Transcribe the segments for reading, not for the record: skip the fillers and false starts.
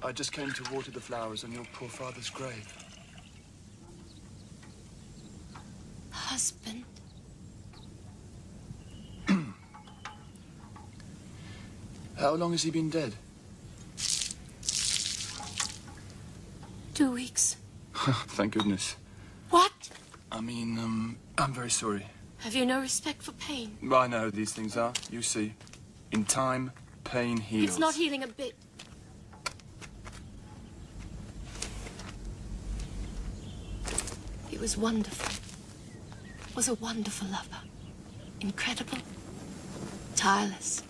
I just came to water the flowers on your poor father's grave. Husband. How long has he been dead? 2 weeks. Thank goodness. What? I mean, I'm very sorry. Have you no respect for pain? I know how these things are. You see. In time, pain heals. It's not healing a bit. He was wonderful. Was a wonderful lover. Incredible. Tireless.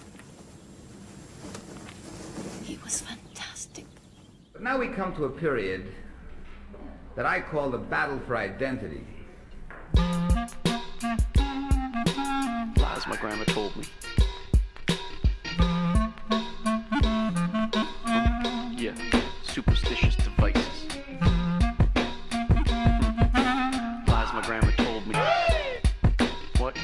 He was fantastic. But now we come to a period that I call the battle for identity. Lies my grandma told me. Yeah, superstitious devices. Lies my grandma told me. What?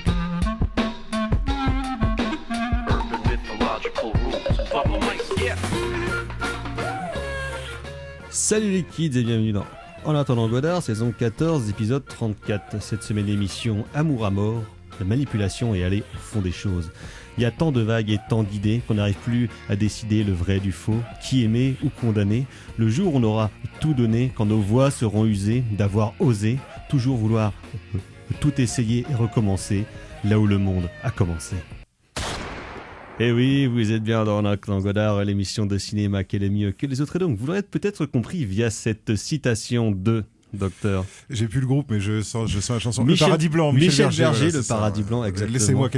Urban mythological rules. Bubble mice, yeah. Salut les kids et bienvenue dans En attendant Godard, saison 14, épisode 34. Cette semaine d'émission Amour à mort, la manipulation et aller au fond des choses. Il y a tant de vagues et tant d'idées qu'on n'arrive plus à décider le vrai du faux, qui aimer ou condamner. Le jour où on aura tout donné, quand nos voix seront usées d'avoir osé, toujours vouloir tout essayer et recommencer, là où le monde a commencé. Et oui, vous êtes bien dans Godard, l'émission de cinéma qui est mieux que les autres. Et donc, vous l'aurez peut-être compris via cette citation de Docteur. J'ai plus le groupe, mais je sens la chanson. Le Paradis Blanc, Michel Berger, voilà, le Paradis Blanc, exactement. Laissez-moi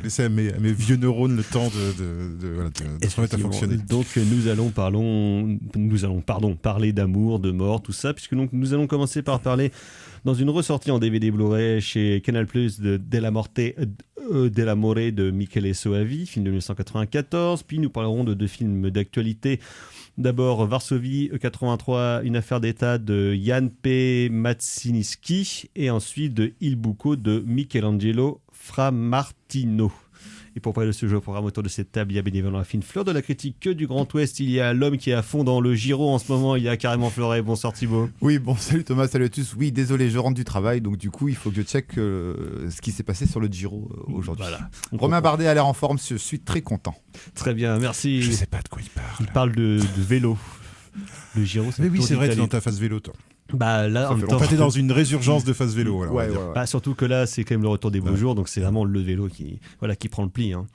laissez à mes vieux neurones le temps de se remettre à fonctionner. Donc nous allons parler d'amour, de mort, tout ça, puisque donc nous allons commencer par parler dans une ressortie en DVD Blu-ray chez Canal+ de Della Morte dell'amore de Michele Soavi, film de 1994. Puis nous parlerons de deux films d'actualité. D'abord, Varsovie 83, une affaire d'État de Jan P. Maczyński, et ensuite de Il Buco de Michelangelo Framartino. Et pour parler de ce jeu au programme autour de cette table, il y a bien évidemment la fine fleur de la critique que du Grand Ouest. Il y a l'homme qui est à fond dans le Giro en ce moment, il y a carrément Fleuret. Bonsoir Thibaut. Oui, bon, salut Thomas, salut à tous. Oui, désolé, je rentre du travail, donc du coup, il faut que je check ce qui s'est passé sur le Giro aujourd'hui. Voilà. Romain Bardet a l'air en forme, je suis très content. Très bien, merci. Je sais pas de quoi il parle. Il parle de vélo. Le Giro, Mais oui, c'est vrai, t'es dans ta phase vélo, toi. Bah là, en même temps, t'es dans une résurgence de phase vélo. Voilà, ouais. Bah, surtout que là, c'est quand même le retour des beaux jours, donc c'est vraiment le vélo qui prend le pli. Hein.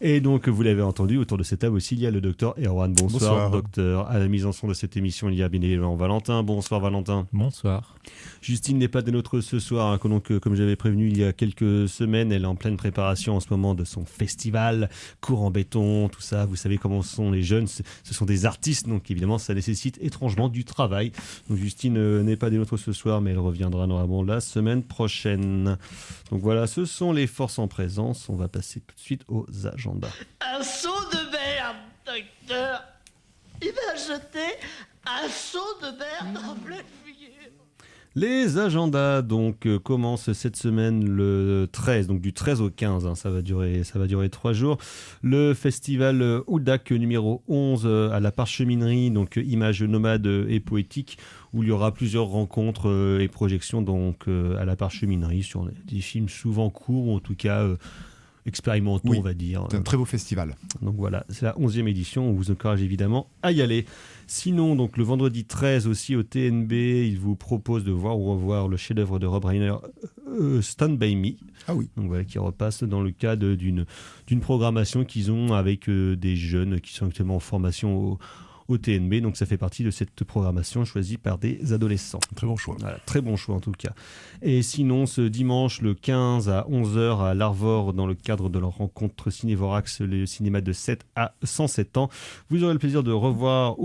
Et donc, vous l'avez entendu, autour de cette table aussi, il y a le docteur Erwan. Bonsoir, docteur. À la mise en son de cette émission, il y a bien évidemment Valentin. Bonsoir, Valentin. Bonsoir. Justine n'est pas des nôtres ce soir. Hein, donc, comme j'avais prévenu il y a quelques semaines, elle est en pleine préparation en ce moment de son festival, cours en béton, tout ça. Vous savez comment sont les jeunes. Ce sont des artistes, donc évidemment, ça nécessite étrangement du travail. Donc, Justine n'est pas des nôtres ce soir, mais elle reviendra normalement la semaine prochaine. Donc voilà, ce sont les forces en présence. On va passer tout de suite aux agendas. Un seau de merde, docteur. Il m'a jeté un seau de merde en pleine figure. Les agendas donc commencent cette semaine le 13, donc du 13 au 15, hein, ça va durer 3 jours. Le festival Oudak numéro 11 à la Parcheminerie, donc images nomades et poétiques, où il y aura plusieurs rencontres et projections donc à la Parcheminerie sur des films souvent courts, ou en tout cas expérimentaux, oui, on va dire. C'est un très beau festival. Donc voilà, c'est la 11e édition, on vous encourage évidemment à y aller. Sinon, donc le vendredi 13 aussi au TNB, il vous propose de voir ou revoir le chef-d'œuvre de Rob Reiner, Stand By Me. Ah oui. Donc voilà, qui repasse dans le cadre d'une programmation qu'ils ont avec des jeunes qui sont actuellement en formation au TNB. Donc ça fait partie de cette programmation choisie par des adolescents. Très bon choix. Voilà, très bon choix en tout cas. Et sinon, ce dimanche, le 15 à 11h à l'Arvor, dans le cadre de leur rencontre Cinévorax, le cinéma de 7 à 107 ans, vous aurez le plaisir de revoir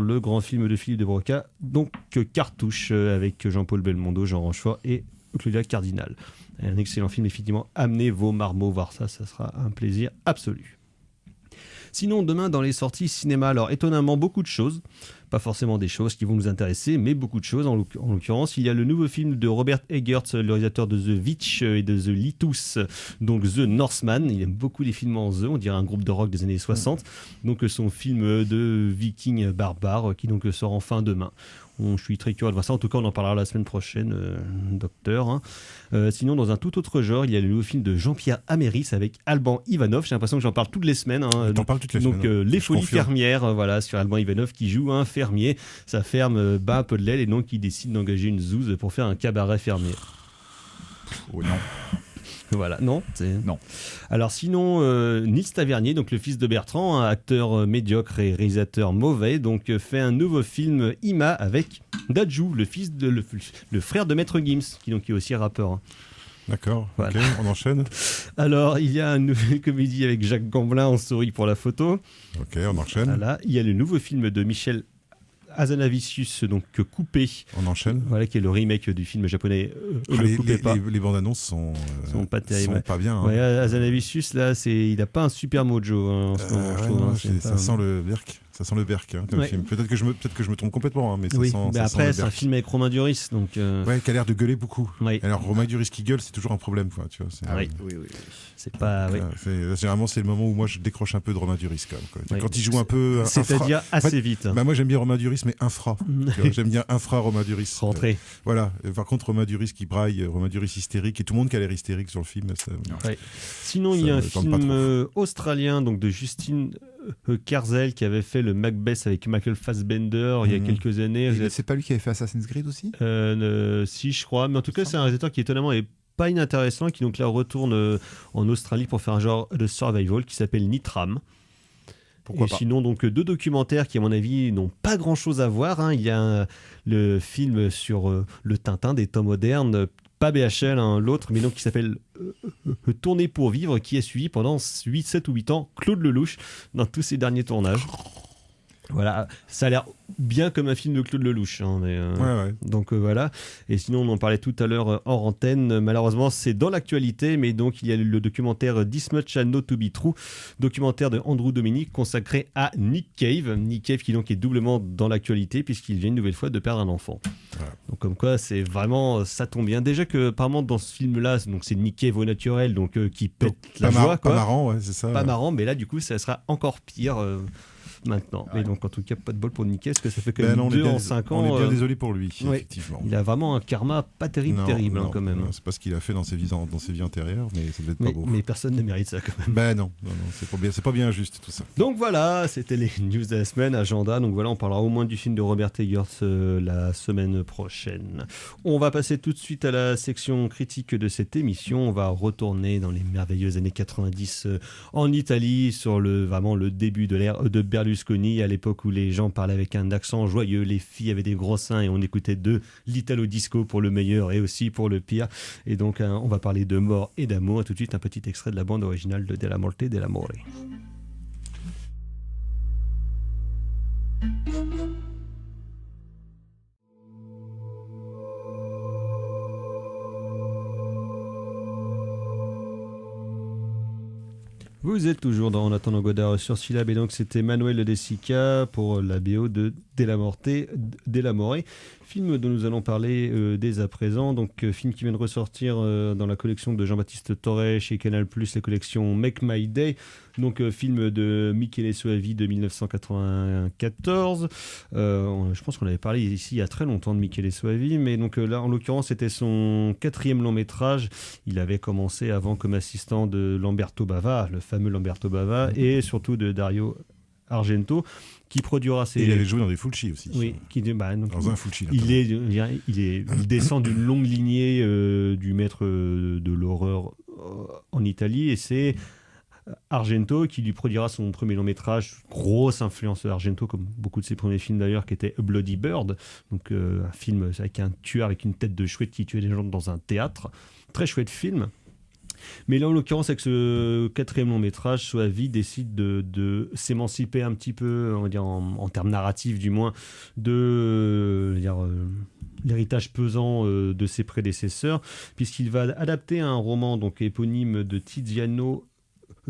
le grand film de Philippe de Broca, donc Cartouche, avec Jean-Paul Belmondo, Jean Rochefort et Claudia Cardinal. Un excellent film, effectivement. Amenez vos marmots voir ça sera un plaisir absolu. Sinon, demain, dans les sorties cinéma, alors étonnamment, beaucoup de choses. pas forcément des choses qui vont nous intéresser, mais beaucoup de choses. En l'occurrence, il y a le nouveau film de Robert Eggers, le réalisateur de The Witch et de The Lighthouse, donc The Northman. Il aime beaucoup les films en The, on dirait un groupe de rock des années 60. Donc son film de viking barbare qui donc sort enfin demain. Je suis très curieux de voir ça. En tout cas, on en parlera la semaine prochaine, docteur. Hein. Sinon, dans un tout autre genre, il y a le nouveau film de Jean-Pierre Améris avec Alban Ivanov. J'ai l'impression que j'en parle toutes les semaines. Hein. T'en parles toutes les donc, semaines. Les Je Folies confirme. fermières, voilà, sur Alban Ivanov qui joue un fermier. Sa ferme bat un peu de l'aile et donc il décide d'engager une zouze pour faire un cabaret fermier. Oh, non. Voilà, non, Non. Alors sinon, Nils Tavernier, donc le fils de Bertrand, un acteur médiocre et réalisateur mauvais, donc fait un nouveau film Ima avec Dadju, le frère de Maître Gims, qui est aussi rappeur. Hein. D'accord, Voilà. ok, on enchaîne. Alors, il y a une nouvelle comédie avec Jacques Gamblin en souris pour la photo. Ok, on enchaîne. Voilà, il y a le nouveau film de Michel Hazanavicius, donc Coupé. On enchaîne. Voilà, qui est le remake du film japonais Le les, Coupez pas. les bandes annonces sont Pas terribles. sont pas bien. Hein. Ouais, Hazanavicius, là, il n'a pas un super mojo hein, en ce moment, je Ouais, trouve. non, Hein, c'est ça pas- sent le Berk. Ça sent le Berk hein, comme Ouais. film. Peut-être que je me trompe complètement, hein, mais ça Oui, sent. mais ça sent après, le c'est un Berk. film avec Romain Duris, donc. Ouais, qui a l'air de gueuler beaucoup. Oui. Alors Romain Duris qui gueule, c'est toujours un problème, quoi. Tu vois. Oui. C'est pas. Oui. Généralement, c'est le moment où moi je décroche un peu de Romain Duris quand même. Quoi. Oui. Quand il joue un peu. C'est-à-dire infra- assez En fait, vite. Bah moi j'aime bien Romain Duris, mais infra. Tu vois, j'aime bien infra Romain Duris. Rentré. Voilà. Par contre, Romain Duris qui braille, Romain Duris hystérique, et tout le monde qui a l'air hystérique sur le film. Ça... Ouais. Sinon, il y a Ça un me tente pas film trop. australien donc de Justine Karzel qui avait fait le Macbeth avec Michael Fassbender il y a Mhm. quelques années. Vous Et êtes- c'est pas lui qui avait fait Assassin's Creed aussi si, je crois. Mais en tout cas, c'est un réalisateur qui étonnamment est pas inintéressant, qui donc là retourne en Australie pour faire un genre de survival qui s'appelle Nitram. Pourquoi Et pas sinon, donc deux documentaires qui, à mon avis, n'ont pas grand-chose à voir. Hein. Il y a le film sur le Tintin des temps modernes, pas BHL, hein, l'autre, mais donc qui s'appelle Tourner pour vivre, qui a suivi pendant 7 ou 8 ans Claude Lelouch dans tous ses derniers tournages. Voilà, ça a l'air bien comme un film de Claude Lelouch. Hein, mais, Ouais. donc voilà. Et sinon, on en parlait tout à l'heure hors antenne. Malheureusement, c'est dans l'actualité, mais donc il y a le documentaire This Much I Know to Be True, documentaire de Andrew Dominic consacré à Nick Cave. Nick Cave qui donc est doublement dans l'actualité puisqu'il vient une nouvelle fois de perdre un enfant. Voilà. Donc comme quoi, c'est vraiment, ça tombe bien. Déjà que apparemment dans ce film-là, donc c'est Nick Cave au naturel, donc qui pète la joie, Pas quoi. marrant, ouais, c'est ça. Pas marrant, mais là du coup, ça sera encore pire. Maintenant. Mais donc en tout cas, pas de bol pour Nick Cave, parce que ça fait quand même Ben non, 2 en 5 ans. On est bien désolé pour lui, ouais. effectivement. Il a vraiment un karma pas terrible, Non, terrible non, hein, quand même. non, c'est pas ce qu'il a fait dans ses vies antérieures, mais ça devait être pas beau. Mais personne ne mérite ça quand même. Ben non, c'est pas bien juste tout ça. Donc voilà, c'était les news de la semaine, agenda. Donc voilà, on parlera au moins du film de Robert Eggers la semaine prochaine. On va passer tout de suite à la section critique de cette émission. On va retourner dans les merveilleuses années 90 en Italie, sur vraiment le début de l'ère de Berlusconi, à l'époque où les gens parlaient avec un accent joyeux, les filles avaient des gros seins et on écoutait de l'italo disco pour le meilleur et aussi pour le pire. Et donc on va parler de mort et d'amour. Et tout de suite un petit extrait de la bande originale de Della Morte dell'Amore. Vous êtes toujours dans En attendant Godard sur Syllab et donc c'était Manuel De Sica pour la BO de Della Morte dell'Amore, film dont nous allons parler dès à présent. Donc film qui vient de ressortir dans la collection de Jean-Baptiste Torre chez Canal+, la collection Make My Day. Donc film de Michele Soavi de 1994. Je pense qu'on avait parlé ici il y a très longtemps de Michele Soavi, mais donc là en l'occurrence c'était son 4e long métrage. Il avait commencé avant comme assistant de Lamberto Bava, le fameux Lamberto Bava, et surtout de Dario Argento, qui produira ses... Et il allait jouer dans des Fulci aussi. Oui, donc, Dans un Fulci. il descend d'une longue lignée du maître de l'horreur en Italie, et c'est Argento qui lui produira son premier long métrage. Grosse influence de Argento, comme beaucoup de ses premiers films d'ailleurs, qui était A Bloody Bird, donc un film avec un tueur avec une tête de chouette qui tuait des gens dans un théâtre. Très chouette film. Mais là, en l'occurrence, avec ce 4e long métrage, Soavi décide de s'émanciper un petit peu, on va dire en termes narratifs du moins, de l'héritage pesant de ses prédécesseurs, puisqu'il va adapter un roman donc éponyme de Tiziano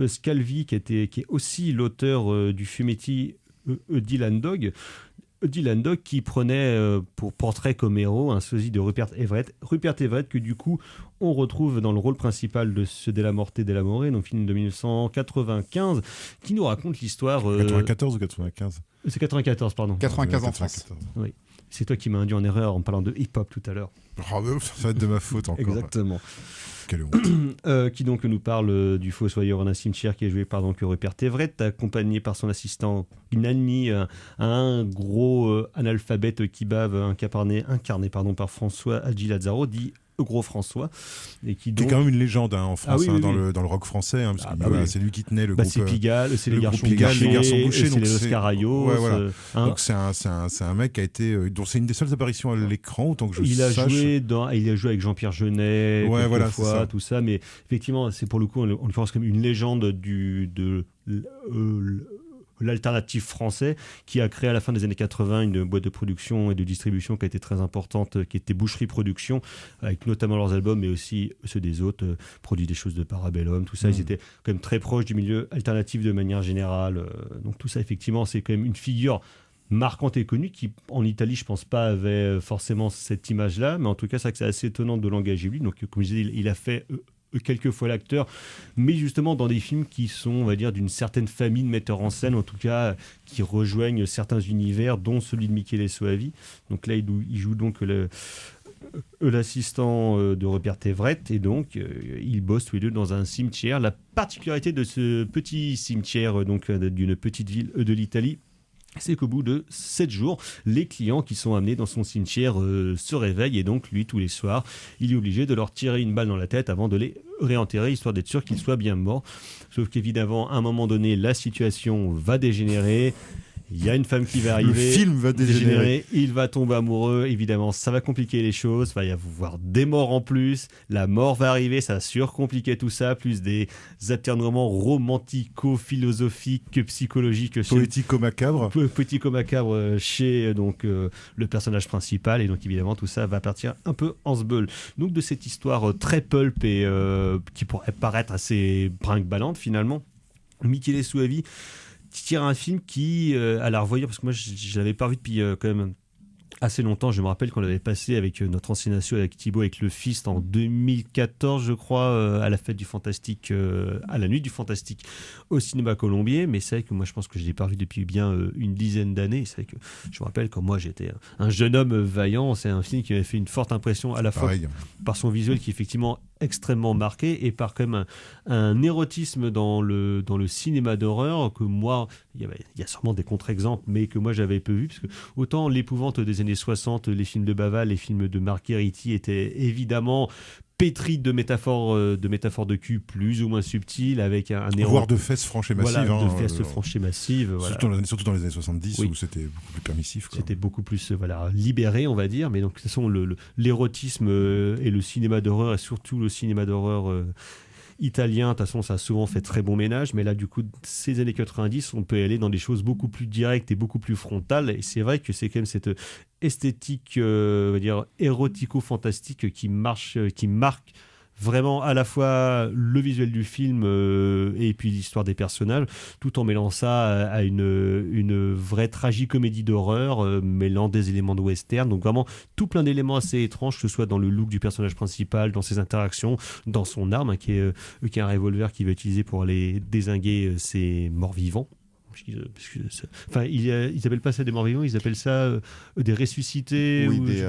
Scalvi, qui est aussi l'auteur du fumetti Dylan Dog. Dylan Dog qui prenait pour portrait comme héros un sosie de Rupert Everett. Rupert Everett que du coup on retrouve dans le rôle principal de ce Della Morte Della More, donc film de 1995, qui nous raconte l'histoire... 94 ou 95 C'est 94, pardon. 95 en France. Oui. C'est toi qui m'as induit en erreur en parlant de hip-hop tout à l'heure. Oh, ça va être de ma faute encore. Exactement. Quelle honte. Qui donc nous parle du fossoyeur d'un cimetière qui est joué par donc Rupert Everett, accompagné par son assistant Gnani, un gros analphabète qui bave, incarné par François Hadji Lazzaro, dit Gros François, et qui est quand même une légende en France, oui. dans le rock français, parce que c'est lui qui tenait le groupe. C'est Pigalle, c'est les Garçons Bouchés, c'est les Oscar Ayos. Ouais, voilà. Donc c'est un mec qui a été, dont c'est une des seules apparitions à l'écran, autant que je sache. Il a joué avec Jean-Pierre Jeunet, fois, tout ça, mais effectivement, c'est pour le coup, on le pense comme une légende de l'alternative français, qui a créé à la fin des années 80 une boîte de production et de distribution qui a été très importante, qui était Boucherie Production, avec notamment leurs albums, mais aussi ceux des autres, produit des choses de Parabellum, tout ça. Ils étaient quand même très proches du milieu alternatif de manière générale. Donc tout ça, effectivement, c'est quand même une figure marquante et connue qui, en Italie, je pense pas, avait forcément cette image-là, mais en tout cas, c'est assez étonnant de l'engager lui. Donc, comme je disais, il a fait quelquefois l'acteur, mais justement dans des films qui sont, on va dire, d'une certaine famille de metteurs en scène, en tout cas qui rejoignent certains univers, dont celui de Michele Soavi. Donc là, il joue donc l'assistant de Rupert Everett, et donc ils bossent tous les deux dans un cimetière. La particularité de ce petit cimetière, donc d'une petite ville de l'Italie, c'est qu'au bout de 7 jours, les clients qui sont amenés dans son cimetière se réveillent, et donc lui, tous les soirs, il est obligé de leur tirer une balle dans la tête avant de les réenterrer, histoire d'être sûr qu'ils soient bien morts. Sauf qu'évidemment, à un moment donné, la situation va dégénérer. Il y a une femme qui va arriver. Le film va dégénérer. Il va tomber amoureux. Évidemment, ça va compliquer les choses. Il va y avoir des morts en plus. La mort va arriver. Ça va surcompliquer tout ça. Plus des atermoiements romantico-philosophiques, psychologiques. Poético-macabre. Poético-macabre chez donc, le personnage principal. Et donc, évidemment, tout ça va partir un peu en sbeul. Donc, de cette histoire très pulp et qui pourrait paraître assez brinque-ballante, finalement, Michele Soavi tire un film qui, à la revoyure, parce que moi je l'avais pas vu depuis quand même assez longtemps. Je me rappelle qu'on l'avait passé avec notre ancien asso, avec Thibaut, avec le Fist en 2014, je crois, à la fête du Fantastique, à la nuit du Fantastique au cinéma Colombier. Mais c'est vrai que moi je pense que je l'ai pas vu depuis bien une dizaine d'années. C'est vrai que je me rappelle quand moi j'étais un jeune homme vaillant, c'est un film qui m'avait fait une forte impression, à la fois par son visuel qui est effectivement extrêmement marqué, et par comme un érotisme dans le cinéma d'horreur que moi, il y a sûrement des contre-exemples, mais que moi j'avais peu vu, parce que autant l'épouvante des années 60, les films de Bava, les films de Margheriti étaient évidemment pétri de métaphores de cul plus ou moins subtiles, avec un voire de fesses franches et massives. Voilà, de fesses franches et massives. Voilà. Surtout dans les années 70, où c'était beaucoup plus permissif. C'était beaucoup plus libéré, on va dire. Mais donc, de toute façon, l'érotisme et le cinéma d'horreur, et surtout le cinéma d'horreur italien, de toute façon, ça a souvent fait très bon ménage. Mais là, du coup, ces années 90, on peut aller dans des choses beaucoup plus directes et beaucoup plus frontales. Et c'est vrai que c'est quand même cette esthétique, on va dire, érotico-fantastique qui marque vraiment à la fois le visuel du film et puis l'histoire des personnages, tout en mêlant ça à une vraie tragicomédie d'horreur, mêlant des éléments de western. Donc vraiment tout plein d'éléments assez étranges, que ce soit dans le look du personnage principal, dans ses interactions, dans son arme, qui est un revolver qu'il va utiliser pour aller dézinguer ses morts-vivants. Enfin, ils appellent pas ça des morts-vivants, ils appellent ça des ressuscités. Oui,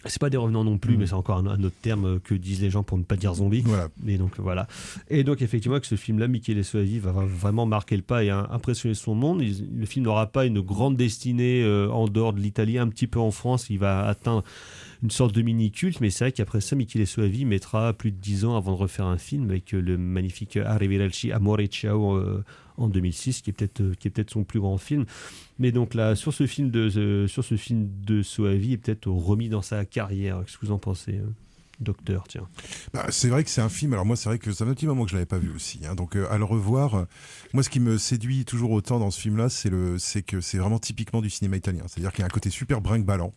c'est pas des revenants non plus, mais c'est encore un autre terme que disent les gens pour ne pas dire zombie. Voilà. Et donc voilà. Et donc effectivement, que ce film-là, Michele Soavi va vraiment marquer le pas et impressionner son monde. Le film n'aura pas une grande destinée en dehors de l'Italie, un petit peu en France. Il va atteindre une sorte de mini-culte, mais c'est vrai qu'après ça, Michele Soavi mettra plus de 10 ans avant de refaire un film avec le magnifique Arrivederci, Amore e Ciao en 2006, qui est peut-être son plus grand film. Mais donc là, sur ce film de Soavi, est peut-être remis dans sa carrière. Qu'est-ce que vous en pensez, Docteur, tiens. Bah, c'est vrai que c'est un film. Alors moi, c'est vrai que ça fait un petit moment que je l'avais pas vu aussi. Hein. Donc à le revoir, moi, ce qui me séduit toujours autant dans ce film-là, c'est que c'est vraiment typiquement du cinéma italien. C'est-à-dire qu'il y a un côté super brinque-ballant.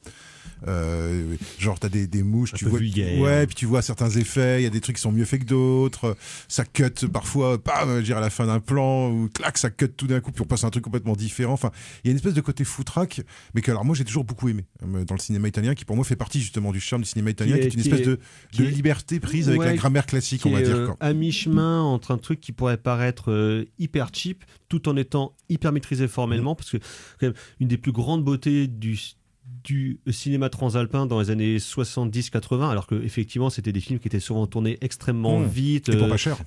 Genre t'as des mouches, Un tu peu vois, vulgaire. ouais, puis tu vois certains effets. Il y a des trucs qui sont mieux faits que d'autres. Ça cut parfois, je dirais à la fin d'un plan, ou clac, ça cut tout d'un coup, puis on passe à un truc complètement différent. Enfin, il y a une espèce de côté foutraque, mais que alors moi j'ai toujours beaucoup aimé dans le cinéma italien, qui pour moi fait partie justement du charme du cinéma italien, qui est une espèce de liberté prise avec ouais, la grammaire classique, on va dire. Quoi. À mi-chemin entre un truc qui pourrait paraître hyper cheap, tout en étant hyper maîtrisé formellement, parce que quand même, une des plus grandes beautés du cinéma transalpin dans les années 70-80, alors que effectivement c'était des films qui étaient souvent tournés extrêmement vite, Et pour pas cher.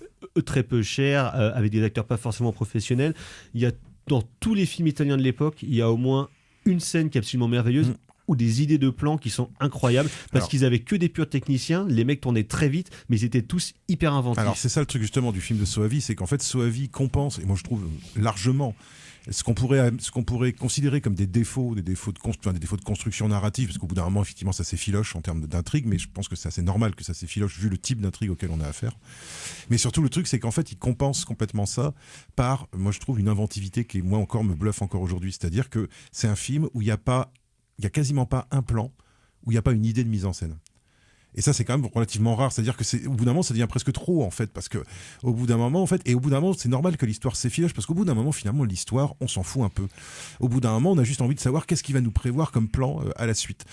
très peu cher, avec des acteurs pas forcément professionnels. Il y a dans tous les films italiens de l'époque, il y a au moins une scène qui est absolument merveilleuse, ou des idées de plans qui sont incroyables, parce qu'ils avaient que des purs techniciens, les mecs tournaient très vite, mais ils étaient tous hyper inventifs. Alors c'est ça le truc justement du film de Soavi, c'est qu'en fait Soavi compense, et moi je trouve largement, ce qu'on pourrait considérer comme des défauts de construction narrative, parce qu'au bout d'un moment effectivement ça s'effiloche en termes d'intrigue, mais je pense que c'est assez normal que ça s'effiloche vu le type d'intrigue auquel on a affaire. Mais surtout le truc c'est qu'en fait il compense complètement ça par, moi je trouve, une inventivité qui moi encore me bluffe encore aujourd'hui, c'est-à-dire que c'est un film où il y a quasiment pas un plan où il n'y a pas une idée de mise en scène. Et ça, c'est quand même relativement rare. C'est-à-dire que au bout d'un moment, ça devient presque trop, en fait. Parce que, au bout d'un moment, c'est normal que l'histoire s'effiloche. Parce qu'au bout d'un moment, finalement, l'histoire, on s'en fout un peu. Au bout d'un moment, on a juste envie de savoir qu'est-ce qu'il va nous prévoir comme plan à la suite.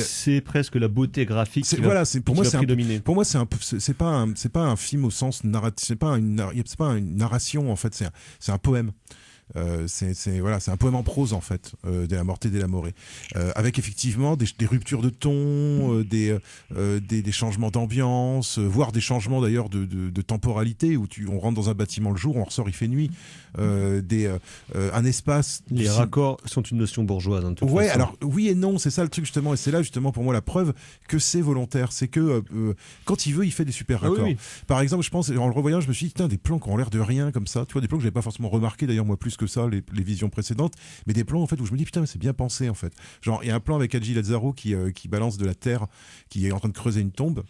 C'est presque la beauté graphique qui va prédominer. Pour moi, c'est pas un film au sens narratif. C'est pas une narration, en fait. C'est un poème. C'est un poème en prose en fait, de la Morte della More, avec effectivement des ruptures de ton, des changements d'ambiance, voire des changements d'ailleurs de temporalité, où on rentre dans un bâtiment le jour, on ressort, il fait nuit, un espace. Les raccords sont une notion bourgeoise. Hein, de toute façon. Alors oui et non, c'est ça le truc justement, et c'est là justement pour moi la preuve que c'est volontaire, c'est que quand il veut, il fait des super raccords. Oui. Par exemple, je pense, en le revoyant, je me suis dit, des plans qui ont l'air de rien comme ça, tu vois, des plans que j'avais pas forcément remarqué d'ailleurs moi plus que ça, les visions précédentes, mais des plans en fait où je me dis putain, c'est bien pensé en fait. Genre il y a un plan avec Hadji Lazzaro qui balance de la terre, qui est en train de creuser une tombe,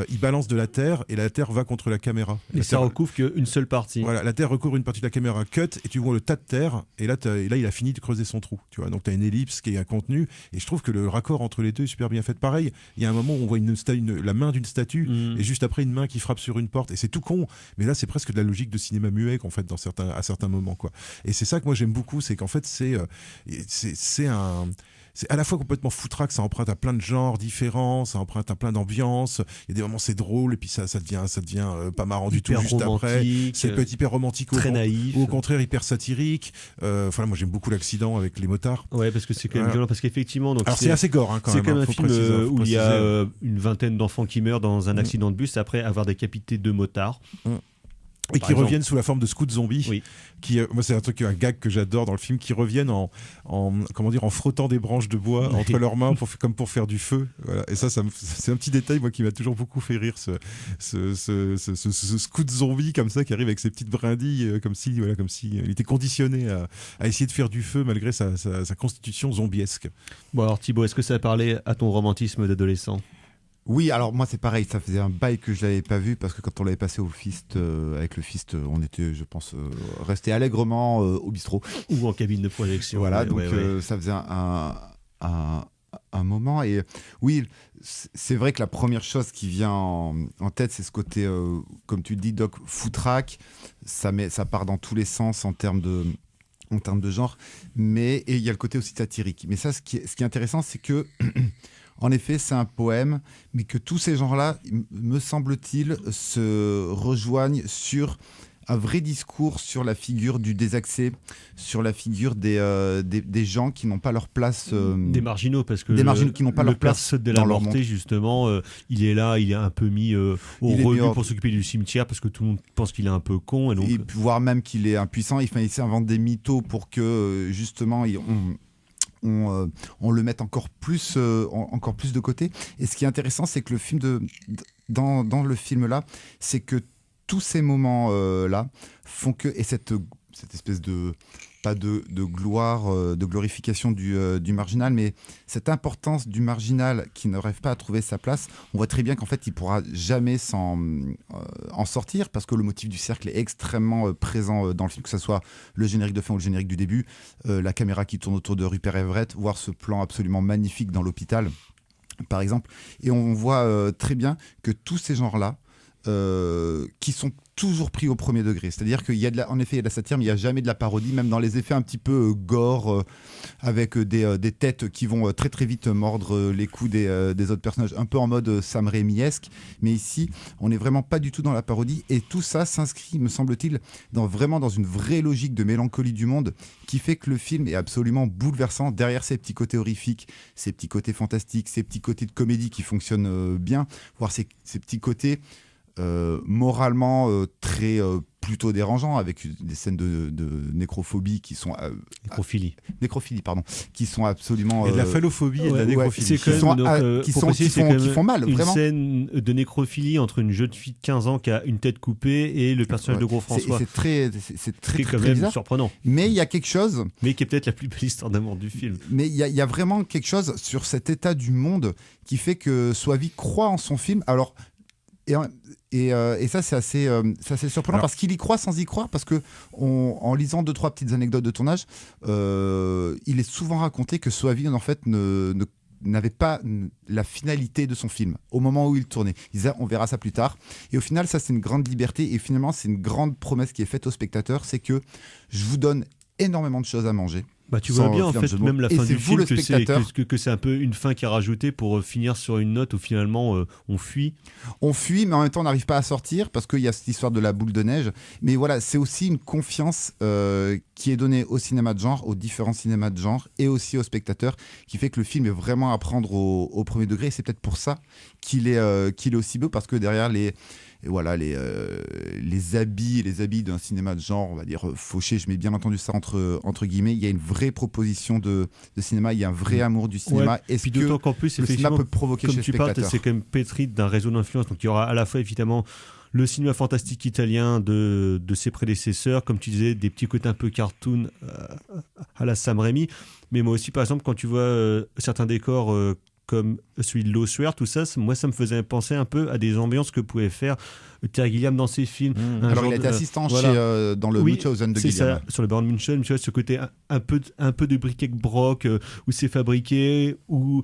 il balance de la terre et la terre va contre la caméra. Mais ça recouvre qu'une seule partie. Voilà, la terre recouvre une partie de la caméra, cut, et tu vois le tas de terre, et là il a fini de creuser son trou, tu vois. Donc tu as une ellipse qui est un contenu, et je trouve que le raccord entre les deux est super bien fait. Pareil, il y a un moment où on voit la main d'une statue, et juste après une main qui frappe sur une porte, et c'est tout con, mais là c'est presque de la logique de cinéma muet qu'en fait à certains moments, quoi. Et c'est ça que moi j'aime beaucoup, c'est qu'en fait c'est à la fois complètement foutraque, ça emprunte à plein de genres différents, ça emprunte à plein d'ambiances. Il y a des moments c'est drôle et puis ça devient pas marrant du tout juste après. Ça peut être hyper romantique, très naïf, ou au contraire hyper satirique. Moi j'aime beaucoup l'accident avec les motards. Ouais, parce que c'est quand même violent, parce qu'effectivement. Donc alors c'est assez gore quand même. C'est quand même un film où il y a une vingtaine d'enfants qui meurent dans un accident de bus après avoir décapité 2 motards. Et qui reviennent sous la forme de scouts zombies. Oui. Moi, c'est un gag que j'adore dans le film, qui reviennent en frottant des branches de bois entre leurs mains comme pour faire du feu. Voilà. Et ça c'est un petit détail moi qui m'a toujours beaucoup fait rire, ce scout zombie comme ça qui arrive avec ses petites brindilles comme si il était conditionné à essayer de faire du feu malgré sa constitution zombiesque. Bon alors Thibaut, est-ce que ça a parlé à ton romantisme d'adolescent ? Oui, alors moi c'est pareil, ça faisait un bail que je l'avais pas vu parce que quand on l'avait passé au Fist, avec le Fist, on était, je pense, resté allègrement au bistrot. Ou en cabine de projection. Voilà, donc ça faisait un moment. Et oui, c'est vrai que la première chose qui vient en tête, c'est ce côté, comme tu le dis, Doc, foutraque. Ça part dans tous les sens en termes de genre, et il y a le côté aussi satirique. Mais ça, ce qui est intéressant, c'est que en effet, c'est un poème, mais que tous ces genres-là, me semble-t-il, se rejoignent sur un vrai discours sur la figure du désaxé, sur la figure des gens qui n'ont pas leur place. Des marginaux, parce que marginaux qui n'ont pas leur place de la Morte, justement, il est là, il est un peu mis au rebut pour s'occuper du cimetière, parce que tout le monde pense qu'il est un peu con. Et donc... voire même qu'il est impuissant. Il s'invente des mythos pour que, justement, on le met encore plus de côté. Et ce qui est intéressant, c'est que dans le film-là, c'est que tous ces moments-là font que... Et cette espèce de pas de gloire, de glorification du marginal, mais cette importance du marginal qui n'arrive pas à trouver sa place. On voit très bien qu'en fait, il pourra jamais en sortir parce que le motif du cercle est extrêmement présent dans le film, que ce soit le générique de fin ou le générique du début, la caméra qui tourne autour de Rupert Everett, voir ce plan absolument magnifique dans l'hôpital, par exemple. Et on voit très bien que tous ces genres-là, qui sont toujours pris au premier degré. C'est-à-dire qu'il y a en effet, il y a de la satire, mais il n'y a jamais de la parodie, même dans les effets un petit peu gore, avec des têtes qui vont très très vite mordre les coups des autres personnages, un peu en mode Sam Raimi-esque. Mais ici, on n'est vraiment pas du tout dans la parodie, et tout ça s'inscrit, me semble-t-il, vraiment dans une vraie logique de mélancolie du monde, qui fait que le film est absolument bouleversant, derrière ces petits côtés horrifiques, ces petits côtés fantastiques, ces petits côtés de comédie qui fonctionnent bien, voire ces petits côtés moralement très plutôt dérangeants, avec des scènes de nécrophobie qui sont nécrophilie pardon, qui sont absolument et de la phallophobie et de la nécrophilie qui font mal, une vraiment. Scène de nécrophilie entre une jeune fille de 15 ans qui a une tête coupée et le personnage de Gros François. C'est très quand même bizarre, surprenant. Mais il y a quelque chose, mais qui est peut-être la plus belle histoire d'amour du film. Mais il y a vraiment quelque chose sur cet état du monde qui fait que Soavi croit en son film. Alors et ça c'est assez surprenant. Alors, parce qu'il y croit sans y croire, parce que en lisant 2-3 petites anecdotes de tournage, il est souvent raconté que Soavi en fait n'avait pas la finalité de son film au moment où il tournait. Il disait on verra ça plus tard, et au final ça c'est une grande liberté, et finalement c'est une grande promesse qui est faite au spectateur, c'est que je vous donne énormément de choses à manger. Bah, tu vois bien en fait même la fin du film que c'est un peu une fin qui est rajoutée pour finir sur une note où finalement on fuit. On fuit, mais en même temps on n'arrive pas à sortir parce qu'il y a cette histoire de la boule de neige. Mais voilà, c'est aussi une confiance qui est donnée au cinéma de genre, aux différents cinémas de genre, et aussi aux spectateurs, qui fait que le film est vraiment à prendre au premier degré. Et c'est peut-être pour ça qu'il est aussi beau, parce que derrière les habits d'un cinéma de genre, on va dire fauché, je mets bien entendu ça entre guillemets, il y a une vraie proposition de cinéma, il y a un vrai amour du cinéma. Et puis d'autant qu'en plus, le cinéma peut provoquer chez le spectateur. C'est quand même pétri d'un réseau d'influence, donc il y aura à la fois évidemment le cinéma fantastique italien de ses prédécesseurs, comme tu disais, des petits côtés un peu cartoon à la Sam Raimi, mais moi aussi par exemple quand tu vois certains décors comme celui de l'ossuaire, tout ça, moi ça me faisait penser un peu à des ambiances que pouvait faire Terry Gilliam dans ses films. Alors il a été assistant dans le Munchausen de Gilliam. Ça, sur le Baron Munchausen, tu vois ce côté un peu de bric-et-broc où c'est fabriqué, où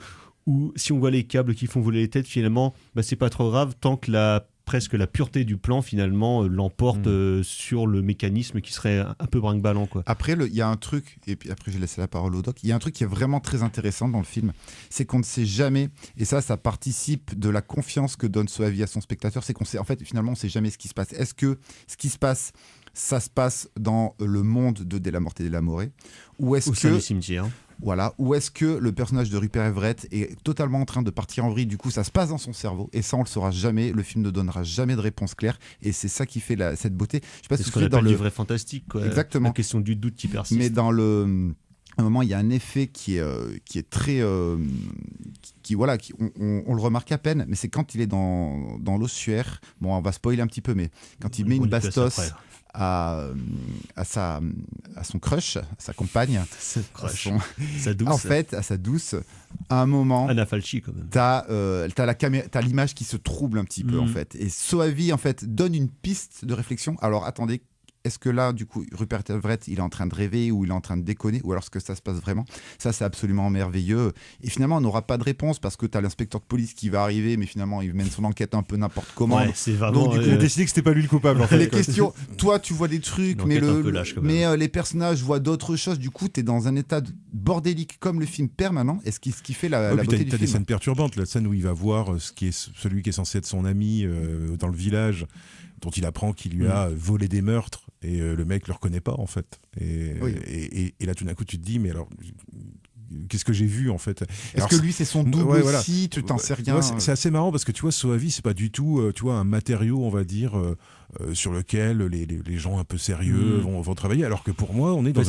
si on voit les câbles qui font voler les têtes, finalement, c'est pas trop grave tant que presque la pureté du plan finalement l'emporte sur le mécanisme qui serait un peu brinque-ballant, quoi. Après il y a un truc, et puis après je laisse la parole au doc, il y a un truc qui est vraiment très intéressant dans le film, c'est qu'on ne sait jamais, et ça participe de la confiance que donne Soavi à son spectateur, c'est qu'on sait, en fait finalement on sait jamais ce qui se passe. Est-ce que ce qui se passe, ça se passe dans le monde de Della Morte e della More, ou est-ce que le cimetière? Voilà, ou est-ce que le personnage de Rupert Everett est totalement en train de partir en vrille, du coup ça se passe dans son cerveau, et ça on le saura jamais, le film ne donnera jamais de réponse claire, et c'est ça qui fait cette beauté. Je sais pas c'est ce qu'on appelle du vrai fantastique, quoi. Exactement. La question du doute qui persiste. Mais dans à un moment, il y a un effet qui est très... on le remarque à peine, mais c'est quand il est dans l'ossuaire, bon on va spoiler un petit peu, mais quand il met une bastos à son crush, à sa compagne, sa douce. En fait, à sa douce, à un moment, Anna Falchi quand même. T'as l'image qui se trouble un petit peu en fait. Et Soavi en fait donne une piste de réflexion. Alors attendez, est-ce que là, du coup, Rupert Everett, il est en train de rêver ou il est en train de déconner, ou alors est-ce que ça se passe vraiment? Ça, c'est absolument merveilleux. Et finalement, on n'aura pas de réponse parce que tu as l'inspecteur de police qui va arriver, mais finalement, il mène son enquête un peu n'importe comment. Ouais, c'est vraiment. Donc, du coup, il a décidé que c'était pas lui le coupable. En fait, les questions, toi, tu vois des trucs, mais les personnages voient d'autres choses. Du coup, tu es dans un état bordélique comme le film permanent. Et ce qui fait la beauté du film. T'as des scènes perturbantes, la scène où il va voir celui qui est censé être son ami dans le village, dont il apprend qu'il lui a volé des meurtres, et le mec le reconnaît pas en fait. Et là tout d'un coup tu te dis mais alors qu'est-ce que j'ai vu en fait? Est-ce que lui c'est son double aussi? Tu t'en sais rien. C'est assez marrant parce que tu vois Soavi c'est pas du tout tu vois un matériau on va dire sur lequel les gens un peu sérieux vont travailler, alors que pour moi, on est dans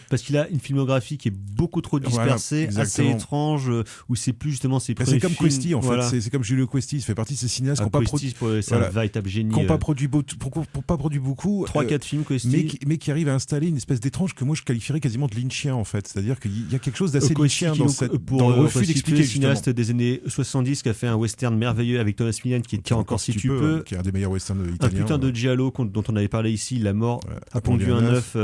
parce qu'il a une filmographie qui est beaucoup trop dispersée, Voilà, assez étrange, où c'est plus justement ses premiers c'est comme films. Questy, en fait. C'est comme Giulio Questy, il fait partie de ces cinéastes qui n'ont pas produit. C'est un véritable génie. Qui n'ont pas produit beaucoup. 3-4 films Questy. Mais qui arrivent à installer une espèce d'étrange que moi je qualifierais quasiment de lynchien, en fait. C'est-à-dire qu'il y a quelque chose d'assez lynchien dans le refus d'expliquer, cinéaste des années 70 qui a fait un western merveilleux avec Thomas Milian qui tient encore si tu peux, qui est un des meilleurs westerns italiens. Un putain de giallo dont on avait parlé ici, La mort a pondu un œuf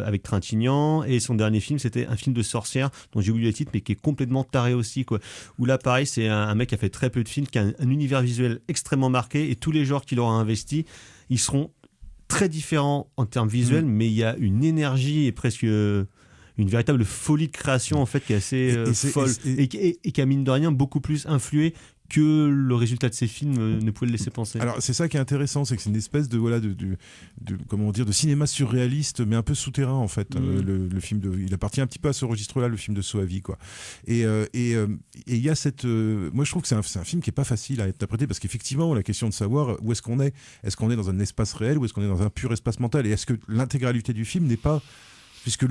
avec Trintignant, et son dernier film c'était un film de sorcière dont j'ai oublié le titre mais qui est complètement taré aussi, quoi. Où là pareil c'est un mec qui a fait très peu de films, qui a un univers visuel extrêmement marqué, et tous les genres qu'il aura investi ils seront très différents en termes visuels, mais il y a une énergie et presque une véritable folie de création en fait qui est assez folle et qui a mine de rien beaucoup plus influé que le résultat de ces films ne pouvait le laisser penser. Alors c'est ça qui est intéressant, c'est que c'est une espèce de comment dire, de cinéma surréaliste mais un peu souterrain en fait. Le film il appartient un petit peu à ce registre-là, le film de Soavi, quoi. Et il y a cette moi je trouve que c'est un film qui est pas facile à interpréter, parce qu'effectivement la question de savoir où est-ce qu'on est dans un espace réel ou est-ce qu'on est dans un pur espace mental, et est-ce que l'intégralité du film n'est pas, puisque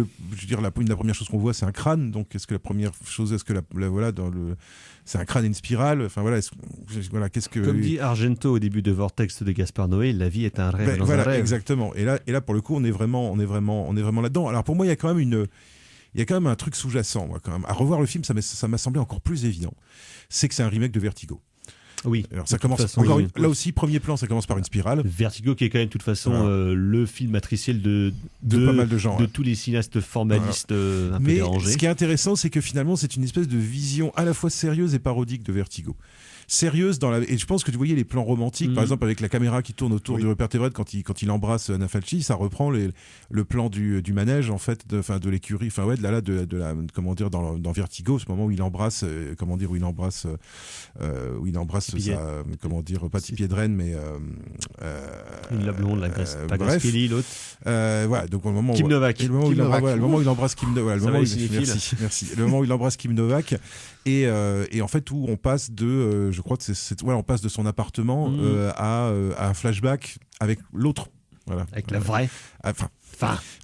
la première chose qu'on voit c'est un crâne, donc est-ce que la première chose, est-ce que c'est un crâne et une spirale, enfin voilà, qu'est-ce que, comme dit Argento au début de Vortex de Gaspard Noé, la vie est un rêve dans un rêve. Exactement. Et là pour le coup on est vraiment là-dedans. Alors pour moi il y a quand même un truc sous-jacent, moi, quand même. À revoir le film, ça m'a semblé encore plus évident, c'est que c'est un remake de Vertigo. Oui. Alors ça commence là aussi, premier plan, ça commence par une spirale. Vertigo qui est quand même de toute façon le film matriciel de pas mal de gens, de tous les cinéastes formalistes un peu dérangés. Ce qui est intéressant, c'est que finalement c'est une espèce de vision à la fois sérieuse et parodique de Vertigo. Sérieuse et je pense que tu voyais les plans romantiques, par exemple avec la caméra qui tourne autour du Rupert Everett quand il embrasse Anna Falchi, ça reprend le plan du manège en fait, de l'écurie, comment dire, dans Vertigo, ce moment où il embrasse sa, comment dire, pas Tippi Hedren mais la blonde, la Grace, pas Grace Kelly, l'autre. Voilà, donc au moment Kim Novak. Le moment où il embrasse Kim Novak, merci. Le moment où il embrasse Kim Novak. Et en fait où on passe je crois que on passe de son appartement à un flashback avec l'autre, voilà, avec la vraie.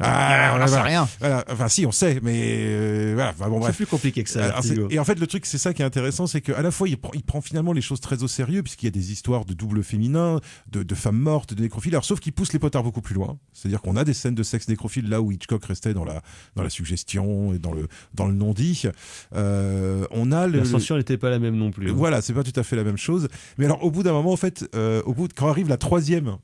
On n'en sait rien. Voilà, enfin si, on sait, mais voilà. Enfin, bon, bref. C'est plus compliqué que ça. Et en fait, le truc, c'est ça qui est intéressant, c'est qu'à la fois, il prend finalement les choses très au sérieux, puisqu'il y a des histoires de double féminin, de femmes mortes, de nécrophiles. Alors, sauf qu'il pousse les potards beaucoup plus loin. C'est-à-dire qu'on a des scènes de sexe nécrophile là où Hitchcock restait dans la suggestion et dans le non-dit. On a la censure n'était pas la même non plus. Voilà, c'est pas tout à fait la même chose. Mais alors, au bout d'un moment, en fait, quand arrive la troisième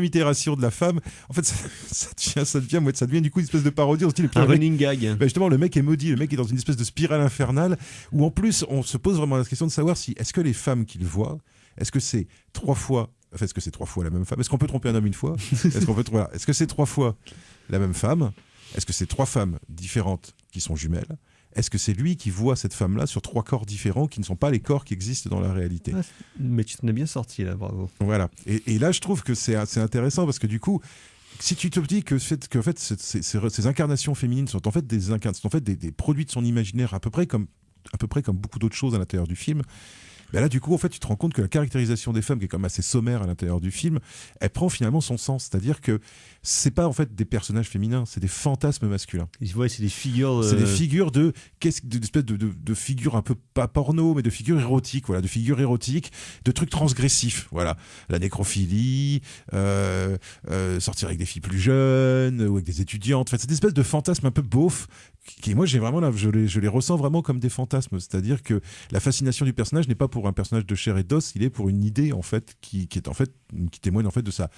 itération de la femme, en fait, ça devient du coup une espèce de parodie. Un running gag. Justement, le mec est maudit, le mec est dans une espèce de spirale infernale où en plus on se pose vraiment la question de savoir si est-ce que les femmes qu'il voit, est-ce que c'est 3 fois la même femme, est-ce qu'on peut tromper un homme une fois, est-ce que c'est 3 fois la même femme, est-ce que c'est 3 femmes différentes qui sont jumelles, est-ce que c'est lui qui voit cette femme-là sur 3 corps différents qui ne sont pas les corps qui existent dans la réalité. Mais tu t'en es bien sorti là, bravo. Voilà. Et là je trouve que c'est intéressant parce que du coup, si tu te dis que ces incarnations féminines sont en fait des produits de son imaginaire à peu près comme beaucoup d'autres choses à l'intérieur du film, ben là du coup en fait tu te rends compte que la caractérisation des femmes, qui est quand même assez sommaire à l'intérieur du film, elle prend finalement son sens, c'est-à-dire que c'est pas en fait des personnages féminins, c'est des fantasmes masculins. C'est des figures. C'est des figures d'espèces de figures un peu pas porno, mais de figures érotiques, voilà, de figures érotiques, de trucs transgressifs, voilà, la nécrophilie, sortir avec des filles plus jeunes ou avec des étudiantes, enfin, cette espèce de fantasme un peu beauf qui moi j'ai vraiment là, je les ressens vraiment comme des fantasmes, c'est-à-dire que la fascination du personnage n'est pas pour un personnage de chair et d'os, il est pour une idée en fait qui témoigne en fait de sa